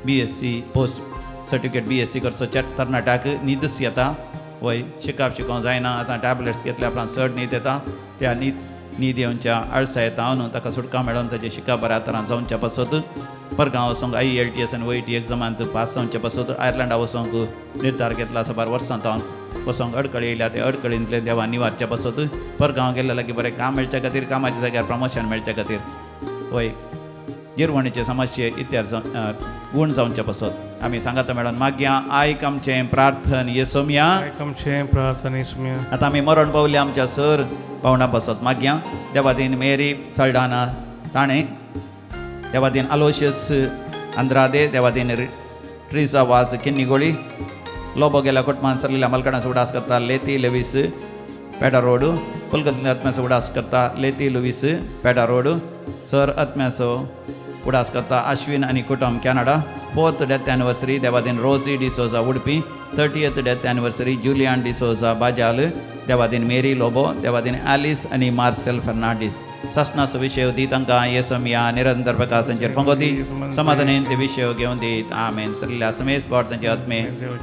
S1: BSc पोस्ट सर्टिफिकेट BSc करचो तरणाट्याक न्हीदच येता वय शिकोवंक जायना आतां टॅबलेट्स घेतल्या उपरांत चड न्हीद येता त्या न्हीद येवच्या आळसा येता न्हू ताका सुटका मेळोन ताचें शिकप बऱ्या तरान जावच्या पासत परगांव वचोंक IELTS आनी OET एग्जामांत पास जावच्या पासत आयर्लंडा वचोंक निर्धार घेतला साबार वर्सां तावन वचोंक अडकळी येयल्या ते अडकळींतले देवान निवारच्या पासत परगांव गेल्या लागीं बरें काम मेळच्या खातीर कामाच्या जाग्यार प्रमोशन मेळच्या खातीर वय गिरवणीचे समस्ये इत्याद गुण जावच्या पासत आमी सांगाता मेळोन मागया आयक आमचें प्रार्थन येसोमिया
S2: Aikam chen प्रार्थने sumya.
S1: आतां आमी मरण पावले आमच्या सर पावणा पासत मागया देवादीन मेरी सल्डाना ताणें देवादीन अलोशियस अंद्रादे देवादीन ट्रिजा वाज किन्निगोळी लोबो गेल्या कुटुंबान सरलेल्या मलकडांचो उडास करता लेती लेवीस पेडा रोड पुलगत आत्म्याचो उडास करता लेती लुवीस पेडा रोड सर आत्म्याचो उडास करता अश्विन आनी कुटुंब कॅनडा 4th डेथ एनिवर्सरी देवादीन Rosy D'Souza Udupi 30th death anniversary Julian D'Souza Bajal देवादीन मेरी लोबो देवादीन ॲलिस आनी मार्सेल फर्नांडीस सस्नाचो विशय दी तांकां येसमिया निरंतर प्रकाशांचेर फंगोदी समाधानेन ते विशय घेवन दीत आमेन सल्ल्या समेस पावट तांचे आत्मे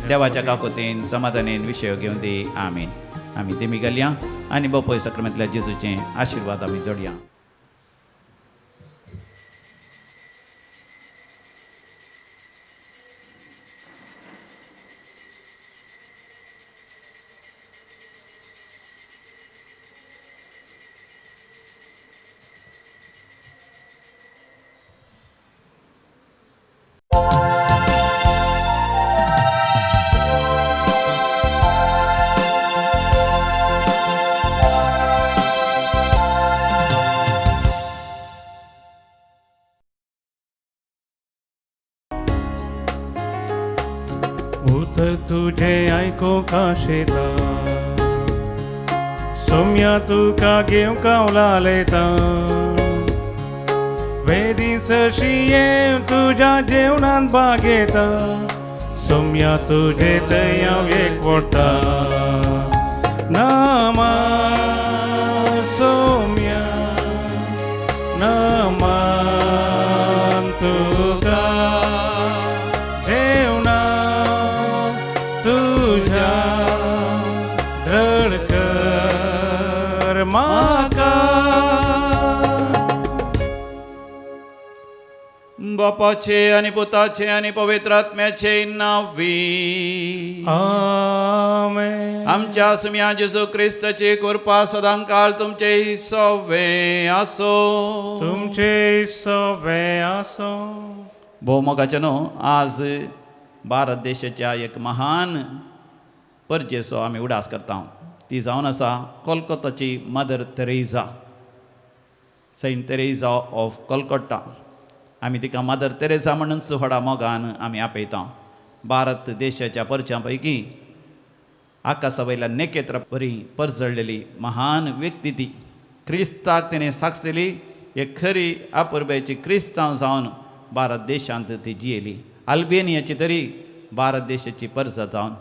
S1: देवाच्या काकुतीन समाधानेन विशय घेवन दी आमेन आमी तेमी गेल्या आनी बोपय सक्रामेंतल्या जेजूचें आशिर्वाद आमी जोडया
S2: भूत तुझे ऐको का शेता सोम्या तुका घेव कावला लेता वेदी सशिये तुझ्या जेवणात बागेता सोम्या तुझे तया एक वोटा नामा सोम्या नामा तुका जेवणा तुझ्या धडकर माका
S1: बापाचे आणि पुताचे आणि पवित्र आत्म्याचे नावी
S2: आमेन
S1: आमच्या सुम्या जेजू ख्रिस्ताची कृपा सदांकाळ तुमचे सवे असो
S2: तुमचे सवे असो
S1: भौमोगाचे न्हू आज भारत देशाच्या एक महान परजेचो आमी उडास करता ती जावन आसा कोलकाताची Mother Teresa Saint Teresa of Kolkata आमी तिका मदर तेरेसा म्हणून व्हडा मोगान आमी आपयता भारत देशाच्या परच्या पैकी आकाशा वयल्या नेकेत्र बरी परजळलेली महान व्यक्ती ती क्रिस्ताक तिणें साक्ष दिली एक खरी अपुरबायेची क्रिस्तांव जावन भारत देशांत ती जियेली अल्बेनियाची तरी भारत देशाची परसा जावन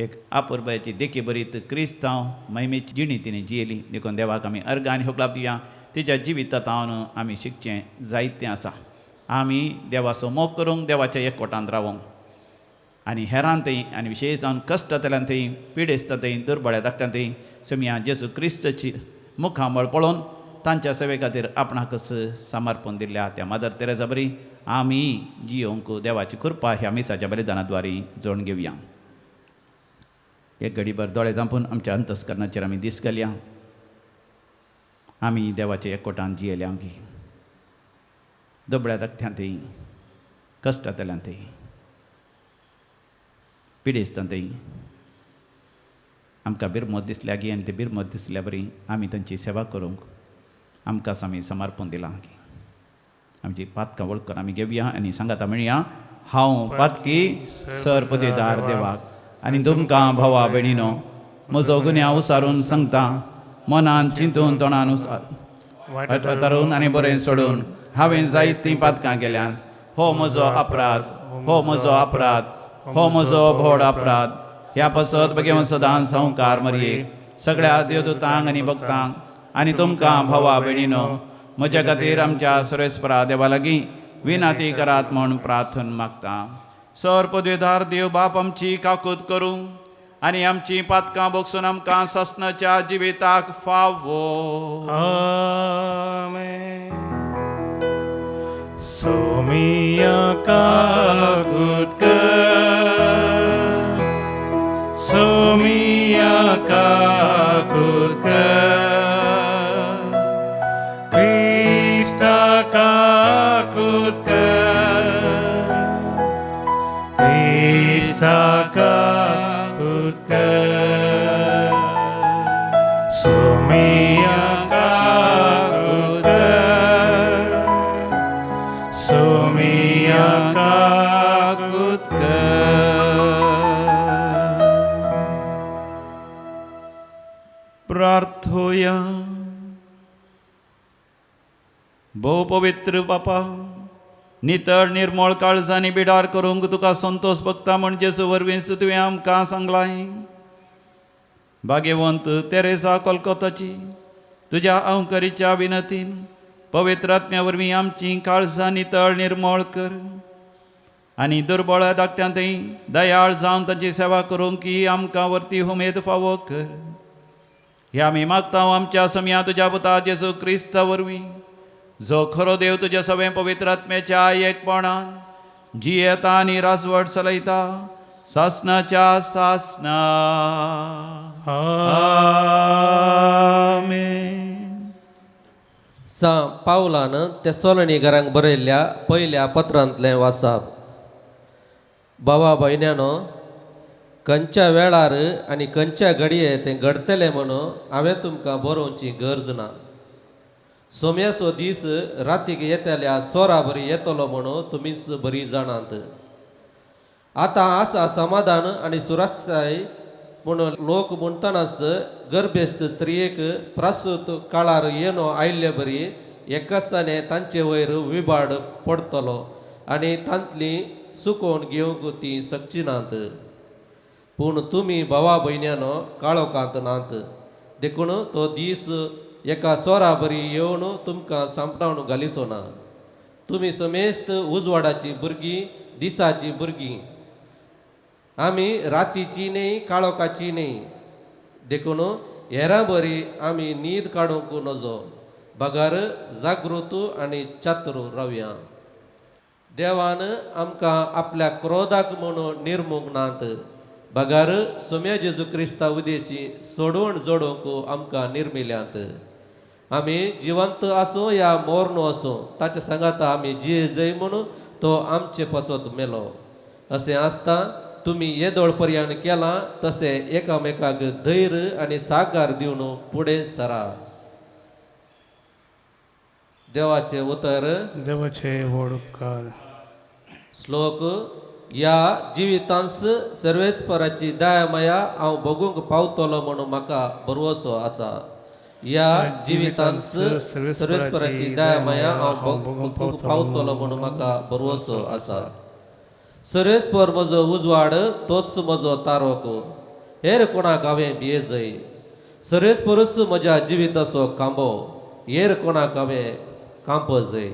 S1: एक अपुरबायेची देखी बरीत क्रिस्तांव महिमेची जिणी तिणें जियेली देखून देवाक आमी अर्घ आनी होगलाप दिवया तिच्या जिवितांतावन आमी शिकचें जायतें आसा आमी देवाचो मोग करूंक देवाच्या एकवटांत रावूंक आनी हेरांतय आनी विशेश जावन कश्टांतल्यांतय पिडेस्तांतय दुर्बळ्या धाकट्यांतय समिया जेजू क्रिस्ताची मुखामळ पळोवन तांच्या सेवे खातीर आपणाकच समर्पण दिल्ल्या त्या मदर तेरेसा बरी आमी जियोंक देवाची कृपा ह्या मिसाच्या बलिदानाद्वारे जोडून घेवया एक घडीभर दोळे धांपून आमच्या अंतस्करणाचेर आमी दीस घालया आमी देवाच्या एकवटान जियेल्या गी दुबळ्या धाकट्यांतय कश्टांतल्यांतय पिडेस्तांतय आमकां बिरमत दिसल्या गी आनी ते बिरमत दिसल्या बरी आमी तांची सेवा करूंक आमकांच आमी समर्पण दिलां गी आमची पातकां वळखून आमी घेवया आनी सांगाता म्हणया हांव पातकी सरपदेदार देवाक आनी तुमकां भावा भयणीनो म्हजो गुन्यांव उसारून सांगता मनान चिंतून तोंडान उसारून आनी बरें सोडून हांवें जायतीं पातकां केल्यान हो म्हजो अपराध हो म्हजो अपराध हो म्हजो व्हड अपराध ह्या पसत बघेवन सदां संवकार मरये सगळ्या देवदूतांक आनी भक्तांक आनी तुमकां भावा भयणीनो म्हज्या खातीर आमच्या सर्वेस्परा देवा लागीं विनाती करात म्हूण प्रार्थना मागता सर पदवेदार देव बाप आमची काकूत करूं आनी आमची पातकां बोगसून आमकां ससनाच्या जिविताक फावो
S2: Amen. Somiya kakut कर Somiya kakut कर Krista kakut कर Krista kakut कर Somiya kakut कर Somiya kakut कर
S1: प्रार्थोया भोव पवित्र बापा नितळ निर्मळ काळजांनी बिडार करूंक तुका संतोष भक्ता म्हणजे जेजू वरवीं तुवें आमकां सांगलाय भाग्यवंत तेरेसा कोलकाताची तुज्या अवकारीच्या विनतीन पवित्र आत्म्या वरवीं आमची काळजां नितळ निर्मळ कर आनी दुर्बळ धाकट्यांतय दयाळ जावन ताची सेवा करूंक की आमकां वर्ती उमेद फावो कर हे आमी मागता आमच्या समिया तुज्या पुता जेजू क्रिस्ता वरवीं जो खरो देव तुज्या सगळे पवित्र आत्म्याच्या एकपणान जियेता आनी राजवट चलयता सासनाच्या सासना आमेन.
S3: पावलान तेसलोनिकरांक बरयल्ल्या पयल्या पत्रांतलें वाचप भावा भयण्यानो खंयच्या वेळार आनी खंयच्या घडये तें घडतलें म्हणून हांवें तुमकां बरोवची गरज ना सोम्याचो दीस रातीक येतल्या सोरा बरी येतलो म्हणून तुमीच बरी जाणात आतां आसा समाधान आनी सुरक्षाय म्हणून लोक म्हणटनाच गर्भेस्त स्त्रियेक प्रसूत काळार येनो आयिल्ले बरी एकासाने तांचे वयर विबाड पडतलो आनी तांतली सुकोवन घेवंक ती शकची नात पूण तुमी भावा भयण्यानो काळोखांत नात देखून तो दीस एका सोरा बरी येवन तुमकां सांपडावन घालिसो ना तुमी समेस्त उजवाडाची भुरगीं दिसाची भुरगीं आमी रातीची न्ही काळोखाची न्ही देखून हेरां बरी आमी न्हीद काडूंक नजो बगार जागृत आनी चातूर रावया देवान आमकां आपल्या क्रोधाक म्हणून निर्मूक नात बगार सोम्या जेजू क्रिस्ता उदेशी सोडवण जोडूंक आमकां निर्मिल्यांत आमी जिवंत आसूं या मोर्न आसूं ताच्या सांगाता आमी जिये जय म्हणून तो आमचे पासत मेलो अशें आसता तुमी येदोळ पर्यंत केलां तशें एकामेकाक धैर्य आनी साकार दिवन फुडें सरा देवाचे उतर
S2: देवाचे व्हड उपकार
S3: श्लोक या जिवितांस सर्वेस्पराची दयामया हांव बगूंक पावतलो म्हणून म्हाका भरवसो आसा या जिवितांस सर्वेस्पराची दयामाया हांव भोगूंक पावतलो म्हणून म्हाका भरवसो आसा. सर्वेस्पर म्हजो उजवाड तोच म्हजो तारक, हेर कोणाक हांवें भियेजय. सर्वेस्परूच म्हज्या जिविताचो खांबो, हेर कोणाक हांवें कांपजय.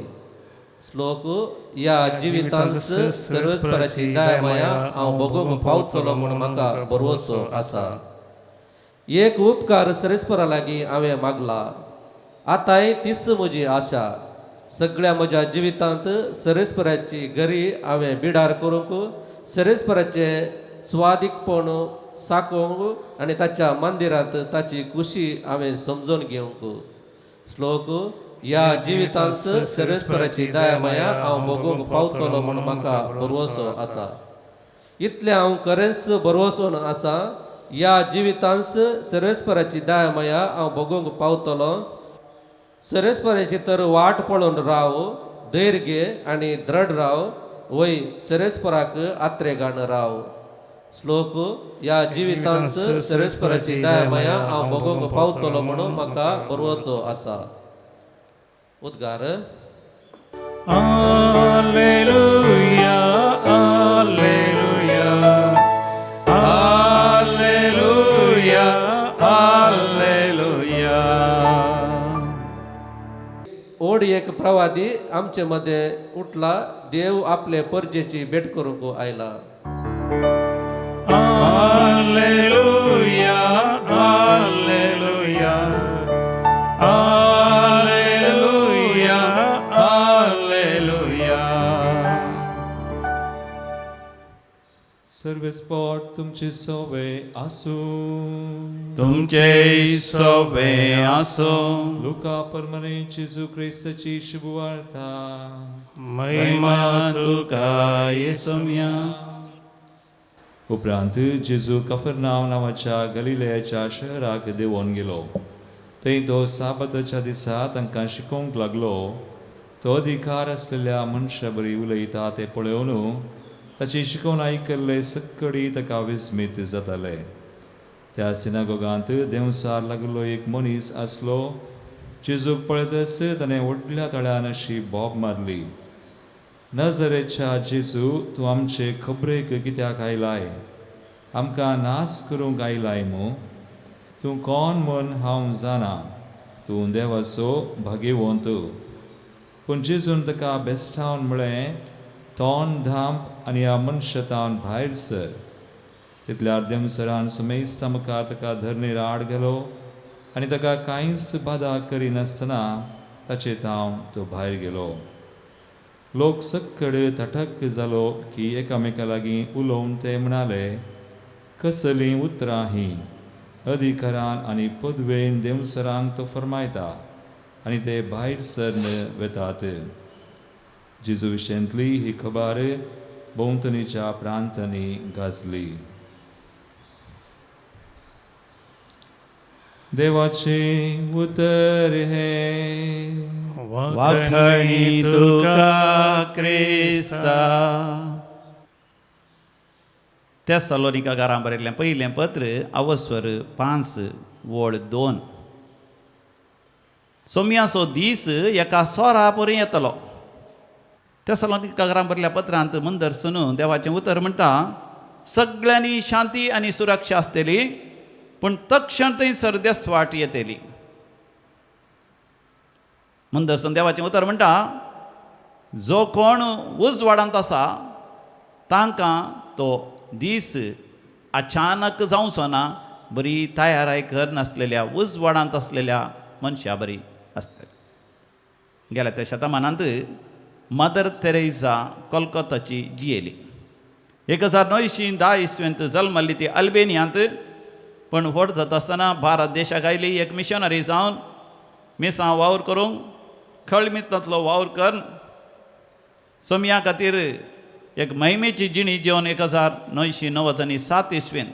S3: श्लोक या जिवितांस सर्वेस्पराची दयामाया हांव भोगूंक पावतलो म्हणून म्हाका भरवसो आसा. एक उपकार सर्वेस्परा लागीं हांवें मागला, आतांय तीच म्हजी आशा. सगळ्या म्हज्या जिवितांत सर्वेस्पराची गरी हांवें बिडार करूंक, सर्वेस्पराचे स्वादीकपण साकोवंक आनी ताच्या मंदिरांत ताची खुशी हांवें समजून घेवंक. श्लोक या जिवितांस सर्वेस्पराची दयामाया हांव भोगूंक पावतलो म्हणून म्हाका भरवसो आसा. इतलें हांव खरेंच भरवसोन आसा. या जिवितांस सर्वेस्पराची दयामाया हांव भोगूंक पावतलो. सर्वेस्पराची तर वाट पळोवन राव, धैर्य घे आनी दृढ राव. वय सर्वेस्पराक आत्रे घाण राव. श्लोक या जिवितांस सर्वेस्पराची दयामाया हांव भोगूंक पावतलो म्हणून म्हाका भरवसो आसा. उद्गार.
S2: Alleluia, Alleluia, Alleluia, Alleluia.
S3: ओढ एक प्रवादी आमचे मध्ये उठला. देव आपले परजेची भेट करूंक आयला.
S2: Alleluia, Alleluia, Alleluia, Alleluia.
S4: सर्वेस्पर तुमचे सवे आसू.
S1: तुमचे सवे आसो.
S4: लुका परमने जेजू ख्रिस्ताची शुभवार्ता.
S2: महिमा
S1: तुका येसुम्या.
S4: उपरांत जेजू कफरनाव नावाच्या गलिलयाच्या शहराक देंवोन गेलो. थंय तो साबताच्या दिसा तांकां शिकोवंक लागलो. तो अधिकार आसलेल्या मनशा बरी उलयता तें पळोवन ताची शिकोवन आयकल्ले सक्कडी ताका विस्मीत जाताले. त्या सिनागोगांत देंवसार लागलो एक मनीस आसलो. जेजूक पळयतच ताणें व्हडल्या तळ्यान अशी बोब मारली, नजरेच्या जेजू, तूं आमचे खबरेक कित्याक आयलाय? आमकां नास करूंक आयलाय मू? तूं कोण म्हूण हांव जाणा. तूं देवाचो भाग्यवंत. पूण जेजून ताका बेश्टावन म्हळें, तोंड धांप आनी ह्या मनशातावन भायर सर. तितल्यार देंवसरान सुमेस्ता मुखार ताका धरणेर आड घालो आनी ताका कांयच बादा करिनासतना ताचे तावन तो भायर गेलो. लोक सक्कड तटक जालो की एकामेका लागीं उलोवन ते म्हणाले, कसलीं उतरां हीं? अधिकारान आनी पदवेन देंवसरांक तो फरमायता आनी ते भायर सरन वेतात. जेजू विशयांतली ही खबर भोंवतणीच्या प्रांतांनी गाजली. देवाचे उतर हे.
S1: वाखणी तुका क्रिस्ता. तेसलोनिकाकारां बरयल्लें पयलें पत्र अवस्वर 5:2. सोमयाचो दीस एका सोरा परी येतलो. तेसलोनिकाकारां बरयल्ल्या पत्रांत मंदरसून देवाचें उतर म्हणटा, सगळ्यांनी शांती आनी सुरक्षा आसतली, पूण तक्षण थंय सर्देस्वाट येतली. मंदरसून देवाचें उतर म्हणटा, जो कोण उजवाडांत आसा तांकां तो दीस अचानक जावचो ना. बरी तयाराय करनासलेल्या उजवाडांत आसलेल्या मनशां बरी आसतली. गेल्या त्या शतमानांत मदर तेरेसा कोलकाताची जियेली. 1910 इसवेंत जल्मल्ली ती अल्बेनियांत. पण व्हड जाता आसतना भारत देशाक आयली. एक मिशनरी जावन मेसां वावर करूंक खळमितांतलो वावर कर. सोमया खातीर एक महिमेची जिणी जेवन 1997 इसवेंत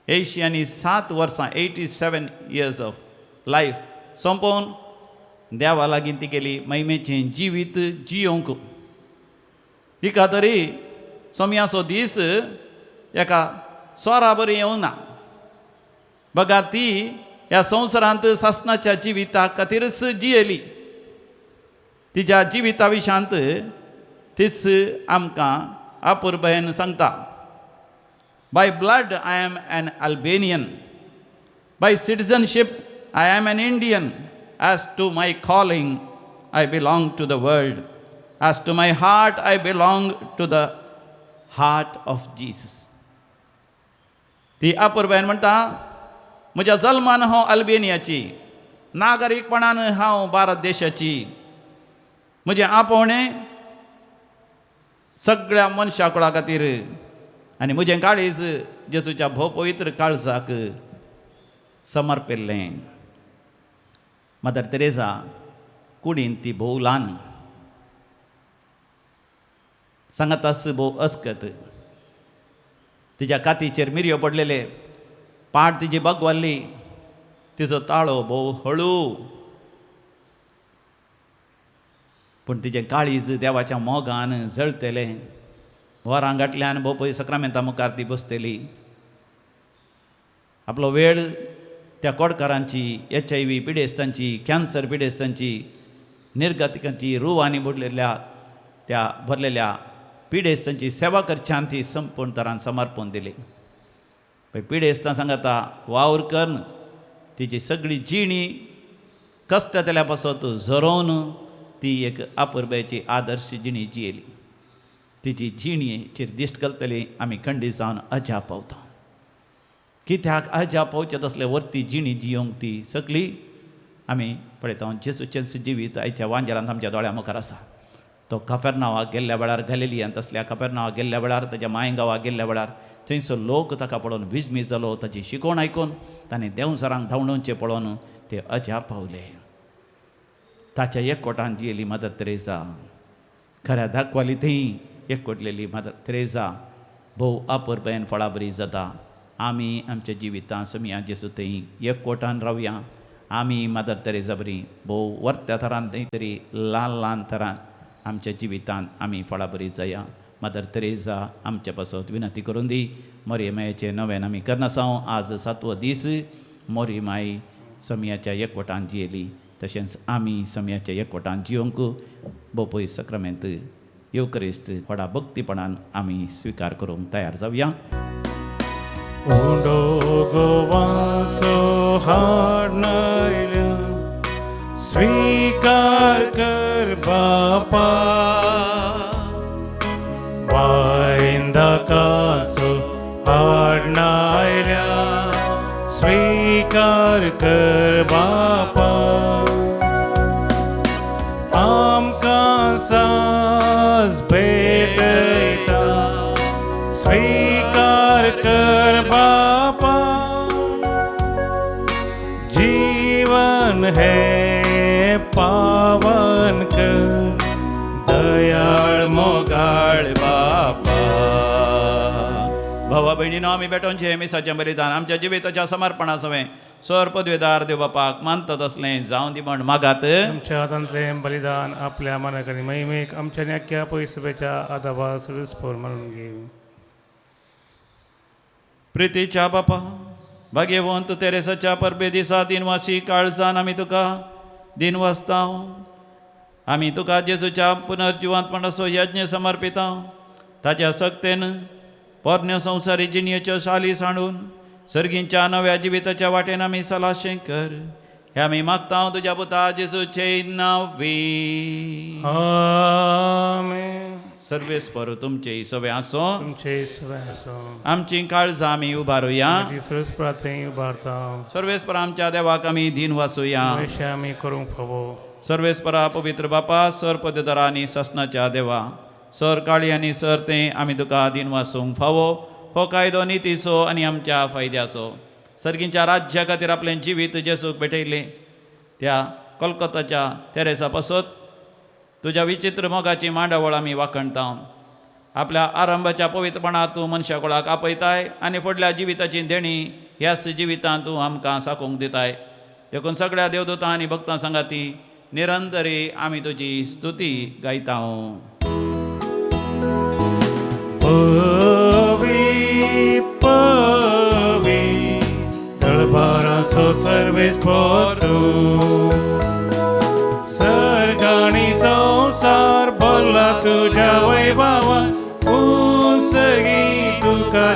S1: 87 वर्सां 87 years ऑफ लायफ संपोवन देवा लागीं ती गेली महिमेचें जिवीत जियोंक. तिका तरी सोमयाचो दीस एका सोरा बरी येवं ना. बगार ती ह्या संवसारांत सासणाच्या जिविता खातीरच जियेली. तिच्या जिविता विशांत तीच आमकां आपुरबायेन सांगता. By blood I am an Albanian, by citizenship I am an Indian, as to my calling I belong to the world, as to my heart I belong to the heart of Jesus. ती आपुरबायन म्हणटा, म्हज्या जल्मान हांव अल्बेनियाची, नागरीकपणान हांव भारत देशाची, म्हजें आपोवणें सगळ्या मनशा कुळा खातीर आनी म्हजें काळीज जेजूच्या भोव पवित्र काळजाक समर्पिल्लें. मदर तेरेसा कुडीन ती भोव ल्हान, सांगातास भोव अस्कत. तिच्या कातीचेर मिरयो पडलेले, पाट तिची बगवाल्ली, तिचो ताळो भोव हळू, पूण तिचें काळीज देवाच्या मोगान जळटलें. वरां घातल्यान भोव पळय सक्रामेंता मुखार ती बसतली. आपलो वेळ त्या कोडकारांची, HIV पिडेस्तांची, कॅन्सर पिडेस्तांची, निर्गतिकांची, रुवांनी बुडलेल्या त्या भरलेल्या पिडेस्तांची सेवा करच्यान ती संपूर्ण तरान समर्पण दिली. पिडेस्तां सांगता वावर करन तिची सगळी जिणी कश्ट केल्या पासत झरोवन ती एक आपुरबायेची आदर्श जिणी जियेली. तिची जिणयेचेर दिश्ट घालतली आमी खंडीत जावन अजा पावता. कित्याक अजा पावचे तसले वर्ती जिणी जियोंक ती सगळी आमी पळयता. जेजूचें जिवीत आयच्या वांजेरांत आमच्या दोळ्या मुखार आसा. तो कफरनावाक गेल्ल्या वेळार गलिलियांत असल्या कफरनावाक गेल्ल्या वेळार, ताच्या मायगांवाक गेल्ल्या वेळार थंयसर लोक ताका पळोवन विजमीज जालो. ताची शिकोवण आयकून ताणें देंवसरांक धांवडोवचें पळोवन ते अजा पावले. ताच्या एकवटान जियेली मदर तेरेसा. खऱ्या दाखवाली थंय एकवटलेली मदर तेरेसा भोव आपुरबायेन फळां बरी जाता. आमी आमच्या जिवितांत समिया जेजू थंय एकवटान रावया. आमी मदर तेरेसा बरी भोव वर्त्या तरान खंय तरी ल्हान ल्हान तरान आमच्या जिवितांत आमी फळां बरी जाया. मदर तेरेसा आमच्या पासत विनंती करून दी. मोरये मायेचें नवें आमी करनासांव आज 7वो दीस मोरये माय समियाच्या एकवटान जियेली. तशेंच आमी समियाच्या एकवटान जियोंक भोव पळय सक्रामेंत युकरिस्त व्हडा भक्तीपणान आमी स्विकार करूंक तयार जावया.
S2: वासो हाडनायल्या स्वीकार कर बापा, वायंदाकाचो हाडनायल्या स्वीकार कर बापा. आमकां साज भेटयता स्वीकार कर बापा. जीवन है पावन कर दयाळ
S1: मोगाळ बापा. भावा भयणीनो, आमी बेटोनचें मिसाचें बलिदान आमच्या जिविताच्या समर्पणा सवें सर पदवेदार देव बापाक मानता तसलें जावं दी म्हण मागात.
S2: तुमच्या हातांतलें बलिदान आपल्या मनाक आनी महिमेक आमच्या नेक्या पयसुबेच्या आदाबार सुरस्पोर म्हणून घे.
S1: प्रितीच्या बापा, भाग्यवंत तेरेसाच्या परबे दिसा दिनवासी काळजान आमी तुका दिनवासता. आमी तुका जेजूच्या पुनर्जिवांतपणाचो यज्ञ समर्पिता. ताच्या सक्तेन पोरण्यो संवसारी जिणयेच्यो शाली सांडून सर्गींच्या नव्या जिविताच्या वाटेन आमी सलाशें कर. हे आमी मागता तुज्या पुता जेजूचे नांवी.
S2: आमेन.
S1: सर्वेस्पर तुमचे सवे आसो.
S2: तुमचे सगळे आसो.
S1: आमची काळजां आमी उबारुया.
S2: सुरस्परात उबारता.
S1: सर्वेस्पर आमच्या देवाक आमी दिन वाचुया.
S2: अशें आमी करूंक फावो.
S1: सर्वेस्परा पवित्र बापा, सर पददारा आनी ससनाच्या देवा, सर काळी आनी सर तें आमी तुका दिन वाचूंक फावो. हो कायदो नितीचो आनी आमच्या फायद्याचो. सर्गींच्या राज्या खातीर आपलें जिवीत जेजूक भेटयलें. त्या कोलकाताच्या तेरेसा पासत तुज्या विचित्र मोगाची मांडावळ आमी वाखणटा. आपल्या आरंभाच्या पवित्रपणांत तूं मनशा कुळाक आपयताय आनी फुडल्या जिविताची देणी ह्याच जिवितांत तूं आमकां साकोवंक दिताय. देखून सगळ्या देवदूतां आनी भक्तां सांगाती निरंतरी आमी तुजी स्तुती गायता.
S2: पवी पवी दळबाराचो सर्वेस पोतू सर्गाणी संसार भरला तुझ्या वैभवा उंचगी तुका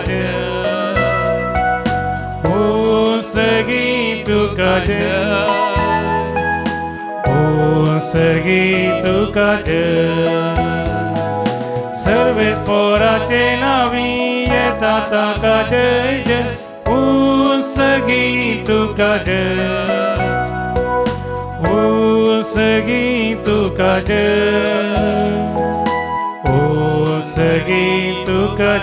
S2: उंचगी तुका उंचगी तुका सर्वेस्वराचे नावी येता ताका जय जय उंचगी तुका उंचगी तुका उंचगी तुका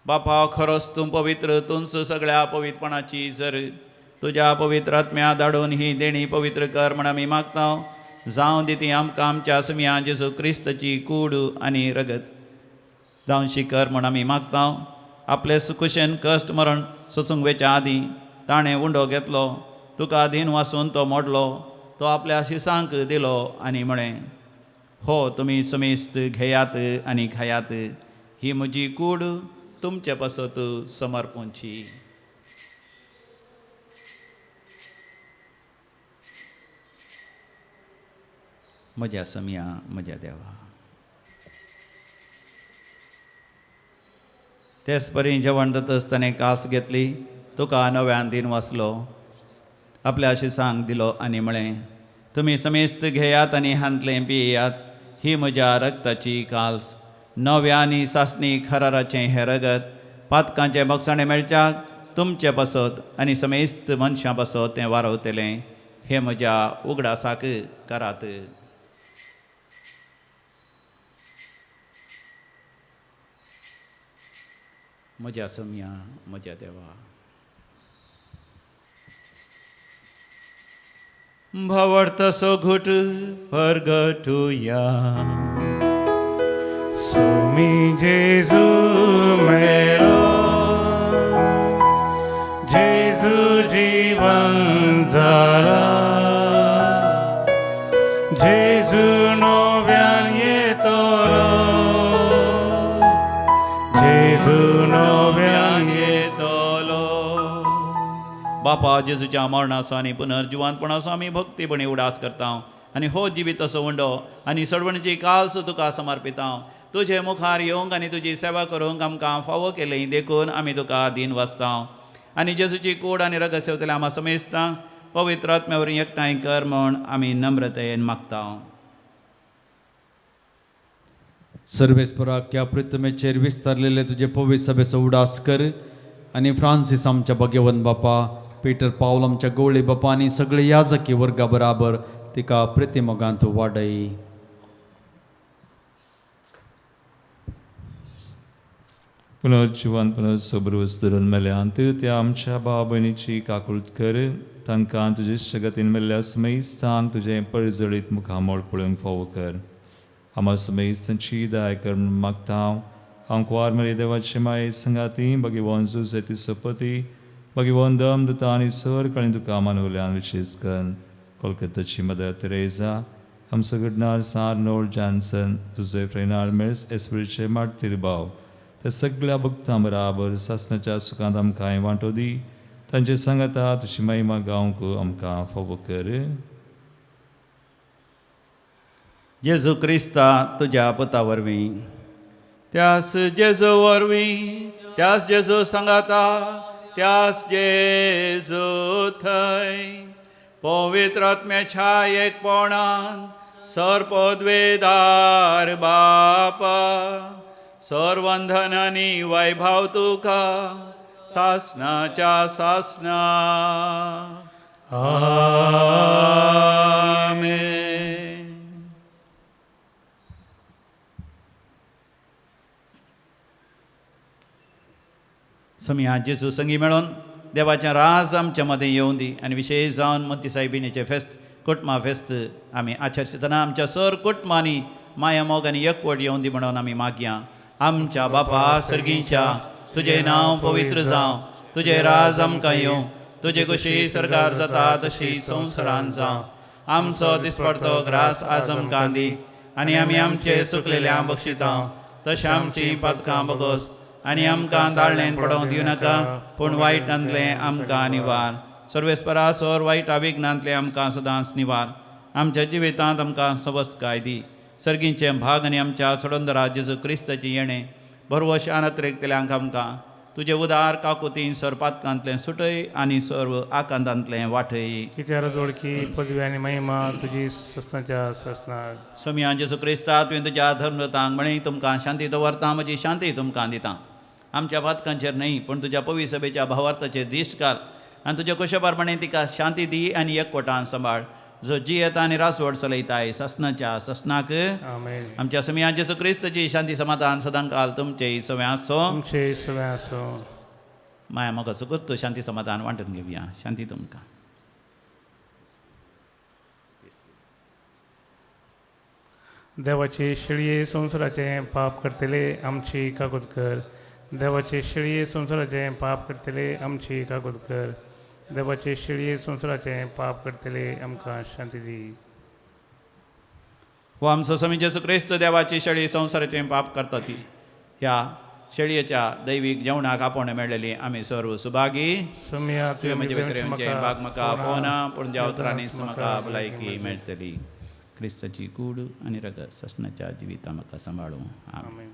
S1: बापा खरोच तूं पवित्र तूंच सगळ्या पवित्रपणाची जर तुझ्या पवित्र आत्म्या धाडून ही देणी पवित्र कर म्हण आमी मागता जावं दी ती आमकां आमच्या सुम्या जेजू क्रिस्ताची कूड आनी रगत जावं शिकर म्हण आमी मागता आपले सुकुशेन कश्ट मरण सोंसूंक वेच्या आदीं ताणें उंडो घेतलो तुका अधीन वासून तो मोडलो तो आपल्या शिसांक दिलो आनी म्हळें हो तुमी समेस्त घेयात आनी खायात ही म्हजी कूड तुमचे पासत समर्पूंची म्हज्या समिया म्हज्या देवा तेच परी जेवण जातच ताणें कास घेतली तुका नव्यान दिन वाचलो आपल्या शिसांक दिलो आनी म्हळें तुमी समेस्त घेयात आनी हांतलें पियेयात ही म्हज्या रक्ताची काल्स नव्या आनी सासणी खराराचें हें रगत पातकांचें बगसाणें मेळच्याक तुमचे पासत आनी समेस्त मनशां पासत तें वारवतलें हे म्हज्या उगडासाक करात म्हज्या समिया म्हज्या देवा भावार्थसो घुट परगटुया
S2: सुमी जेजू मेरो जेजू जीवन झाला जेजू नव्यान येतलो जेजू नव्यान
S1: येतलो बापा जेजूच्या मरणाचो आनी पुनर्जिवांतपणाचो आमी भक्तीपणी उडास करता आनी हो जिवीत असो उंडो आनी सडवणीची काल्स तुका समर्पिता तुजे मुखार येवंक आनी तुजी सेवा करूंक आमकां फावो केलें देखून आमी तुका दिन वाचता आनी जेजूची कूड आनी रगत सेवतले आमा समेस्ता पवित्र आत्म्या वरवीं एकठांय कर म्हूण आमी नम्रतेन मागता
S5: सर्वेस्पराक ह्या पृथ्वीचेर विस्तारलेले तुजे पवित्र सभेचो उडास कर आनी फ्रांसीस आमच्या भगवंत बापा पिटर पावल आमच्या गवळी बापा आनी सगळे याजकी वर्गा बराबर तिका प्रतिमोगांत वाडय
S4: पुनर्जिवन पुनर्सोबर वस्तुरून मेल्यांत त्या आमच्या भाव भयणीची काकुळट कर तांकां तुजे जगतीन मेल्ल्या समेस्तांक तुजें पळजळीत मुखामोळ पळोवंक फावो कर आमा समेस्तांची दाय कर म्हूण मागता हांव कुवार मेळी देवाचे माये संगाती भगवान जुझेती सपती भगवान दम दुता आनी सर कळी तुका मानवल्यान विशेष कर कोलकाताची मदर तेरेजा आमचो गुडनार सार्नोल्ड जॉन्सन जुझेफ रेनाल्ड मिल्स एस्प्रिचे मार्तीर भाव त्या सगळ्या भक्तां बराबर सासणाच्या सुखांत आमकां वांटो दी तांचे सांगता तुजी महिमा गावंक आमकां फावो कर
S1: जेजू क्रिस्ता तुज्या पुता वरवीं त्यास जेजू वरवीं त्यास जेजू सांगाता त्यास जेजू थंय पवित्र आत्म्याच्या एकपणान सर्पद्वेदार बापा सर्वंधनानी वैभव तुका सासनाच्या सासना आमेन. समिया जेजू संगी मेळोन देवाचें राज आमच्या मदें येवं दी आनी विशेश जावन मती सायबिणीचें फेस्त कुटमा फेस्त आमी आचरतना आमच्या सर कुटुंबांनी माया मोग आनी एकवट येवं दी म्हणून आमी मागया. आमच्या बापा सर्गीच्या तुजें नांव पवित्र जावं तुजें राज आमकां येवं तुजे कशी सरकार जाता तशी संवसारांत जावं. आमचो दिसपडतो ग्रास आज आमकां दी आनी आमी आमचे सुकलेल्या बक्षिता तशें आमची पातकां बगोस आनी आमकां दाळणेन पडोवंक दिवं नाका पूण वायटांतले आमकां निवार. सर्वेस्परा सोर वायटा विघ्नांतले आमकां सदांच निवार. आमच्या जिवितांत आमकां सवस्तकाय दी. सर्गींचे भाग आनी आमच्या सोडोंदरा जेजू क्रिस्ताची येणे बरवशान अतिरिक्तल्यांक आमकां तुजे उदार काकुतीन सरपातकांतलें सुटय आनी सर्व आकांतांतलें वाटय.
S2: कित्यार जोडकी पदवी आनी महिमा तुजी ससनाच्या ससनाक.
S1: सोम्या जेजू क्रिस्ता तुवें तुज्या धर्मतांक म्हणी तुमकां शांती दवरता म्हजी शांती तुमकां दितां. आमच्या पातकांचेर न्हय पूण तुज्या पवित्र सभेच्या भावार्थाचेर दिश्ट घाल आनी तुज्या कुशेबारपणे तिका शांती दी आनी एकवटान सांबाळ. जो जियेता आनी रासवड चलयताय ससनाच्या ससनाक.
S2: आमेन.
S1: आमच्या समिया जेजू क्रिस्ताची शांती समाधान सदां काल तुमचे सव्या आसो.
S2: तुमचे सगळें आसो.
S1: माया म्हाका सुकत शांती समाधान वांटून घेवया. शांती तुमकां.
S2: देवाचे शेळये संवसाराचे पाप करतले आमची कागद कर. देवाचे शेळये संवसाराचे पाप करतले आमची कागद कर. देवाचे शेळये संवसाराचे पाप करतले आमकां शांती दी.
S1: हो आमचो स्वामी जेजू क्रिस्त देवाची शेळी संवसाराचें पाप करता ती. ह्या शेळयेच्या दैवीक जेवणाक आपोवणे मेळलेली आमी सर्व सुभागी.
S2: सोम्या
S1: तुवें म्हजे भितरेचे भाग म्हाका फोना पूण ज्या उतरांनीच म्हाका भलायकी मेळटली. क्रिस्ताची कूड आनी रगत ससनाच्या जिवितां म्हाका सांबाळूं. आमेन.
S2: आमेन.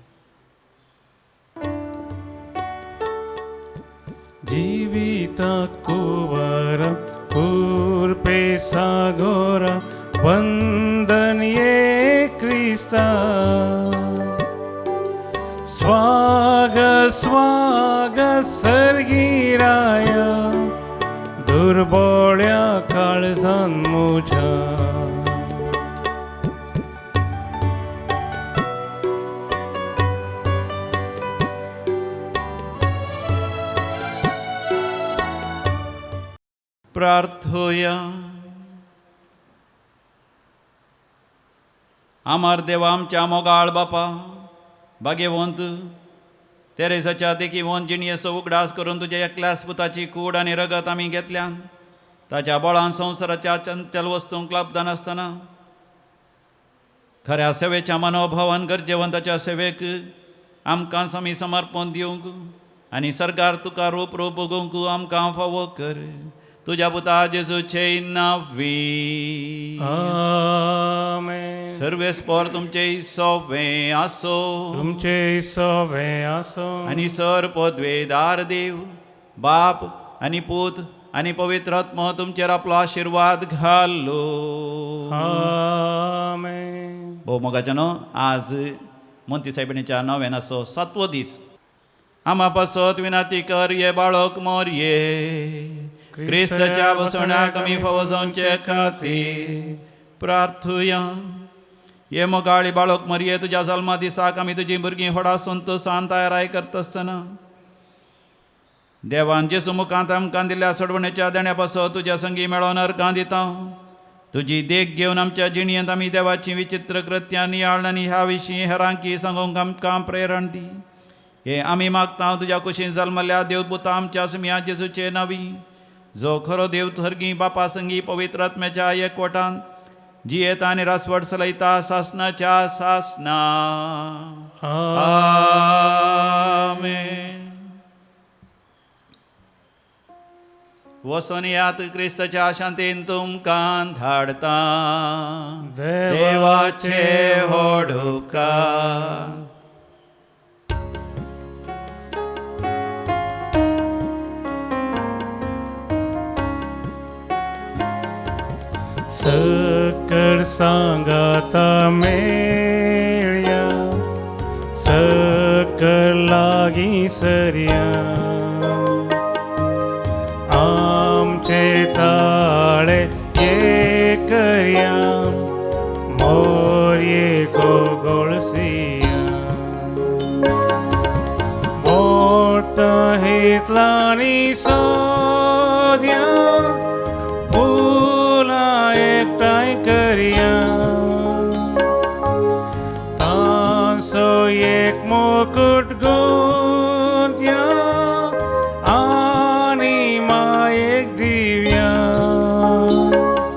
S2: जीवितात कुवार कुरपे सागोरा वंदन ये क्रिस्ता. स्वाग स्वाग सर्गीराय दुर्बोळ्या काळजान मुझ्या.
S1: प्रार्थोया. आमार देवा आमच्या मोगाळ बापा भाग्यवंत तेरेसाच्या देखीवंत जिणयेचो उगडास करून तुज्या एकल्याच पुताची कूड आनी रगत आमी घेतल्यान ताच्या बळान संवसाराच्या चंचल वस्तूंक लाभदान आसतना खऱ्या सेवेच्या मनोभावान गरजेवंताच्या सेवेक आमकां आमी समर्पण दिवंक आनी सरकार तुका रूप रूप भोगूंक आमकां फावो कर. तुज्या पुता जेजूचे नांवी.
S2: आमेन.
S1: सर्वेस्पर तुमचे सोवे आसो.
S2: तुमचे सोवे आसो.
S1: आनी सर पदवेदार देव बाप आनी पूत आनी पवित्र आत्मा तुमचेर आपलो आशिर्वाद घालो.
S2: आमेन.
S1: भोव मोगाच्या न्हू आज मोंती सायबिणीच्या नव्यानाचो 7वो दीस. आमा पासत विनाती कर ये बाळक मोरये. क्रिस्ताच्या बसण्याक आमी फावो जावचे खातीर प्रार्थुया. ये मोगाळी बाळक मरिये तुज्या जल्मा दिसाक आमी तुजी भुरगीं व्हडा संतोशान तयाराय करता आसतना देवान जेजू मुखांत आमकां दिल्ल्या सोडवणेच्या देण्या पासत तुज्या संगी मेळोन अर्गां दिता. तुजी देख घेवन आमच्या जिणयेंत आमी देवाची विचित्र कृत्यां नियाळ आनी ह्या विशीं हेरांकी सांगूंक आमकां प्रेरण दी. हे आमी मागता तुज्या कुशीन जल्मल्या देवपुता आमच्या सुम्या जेजूचे नांवी जो खरो देव थर्गी बापा संगी पवित्र आत्म्याच्या एकवटान जियेता आनी रासवड चलयता सासनाच्या सासना. आमेन. वचून यात क्रिस्ताच्या शांतीन तुमकां धाडता. देवाचे होडुकार.
S2: सकळ सांगाता मेळ्या सकळ लागीं सरया. आमचे ताळे ये करया मोरये गोगोळसिया. बोट हेतलानी सोद्या एकठांय करया. तांचो एक मोग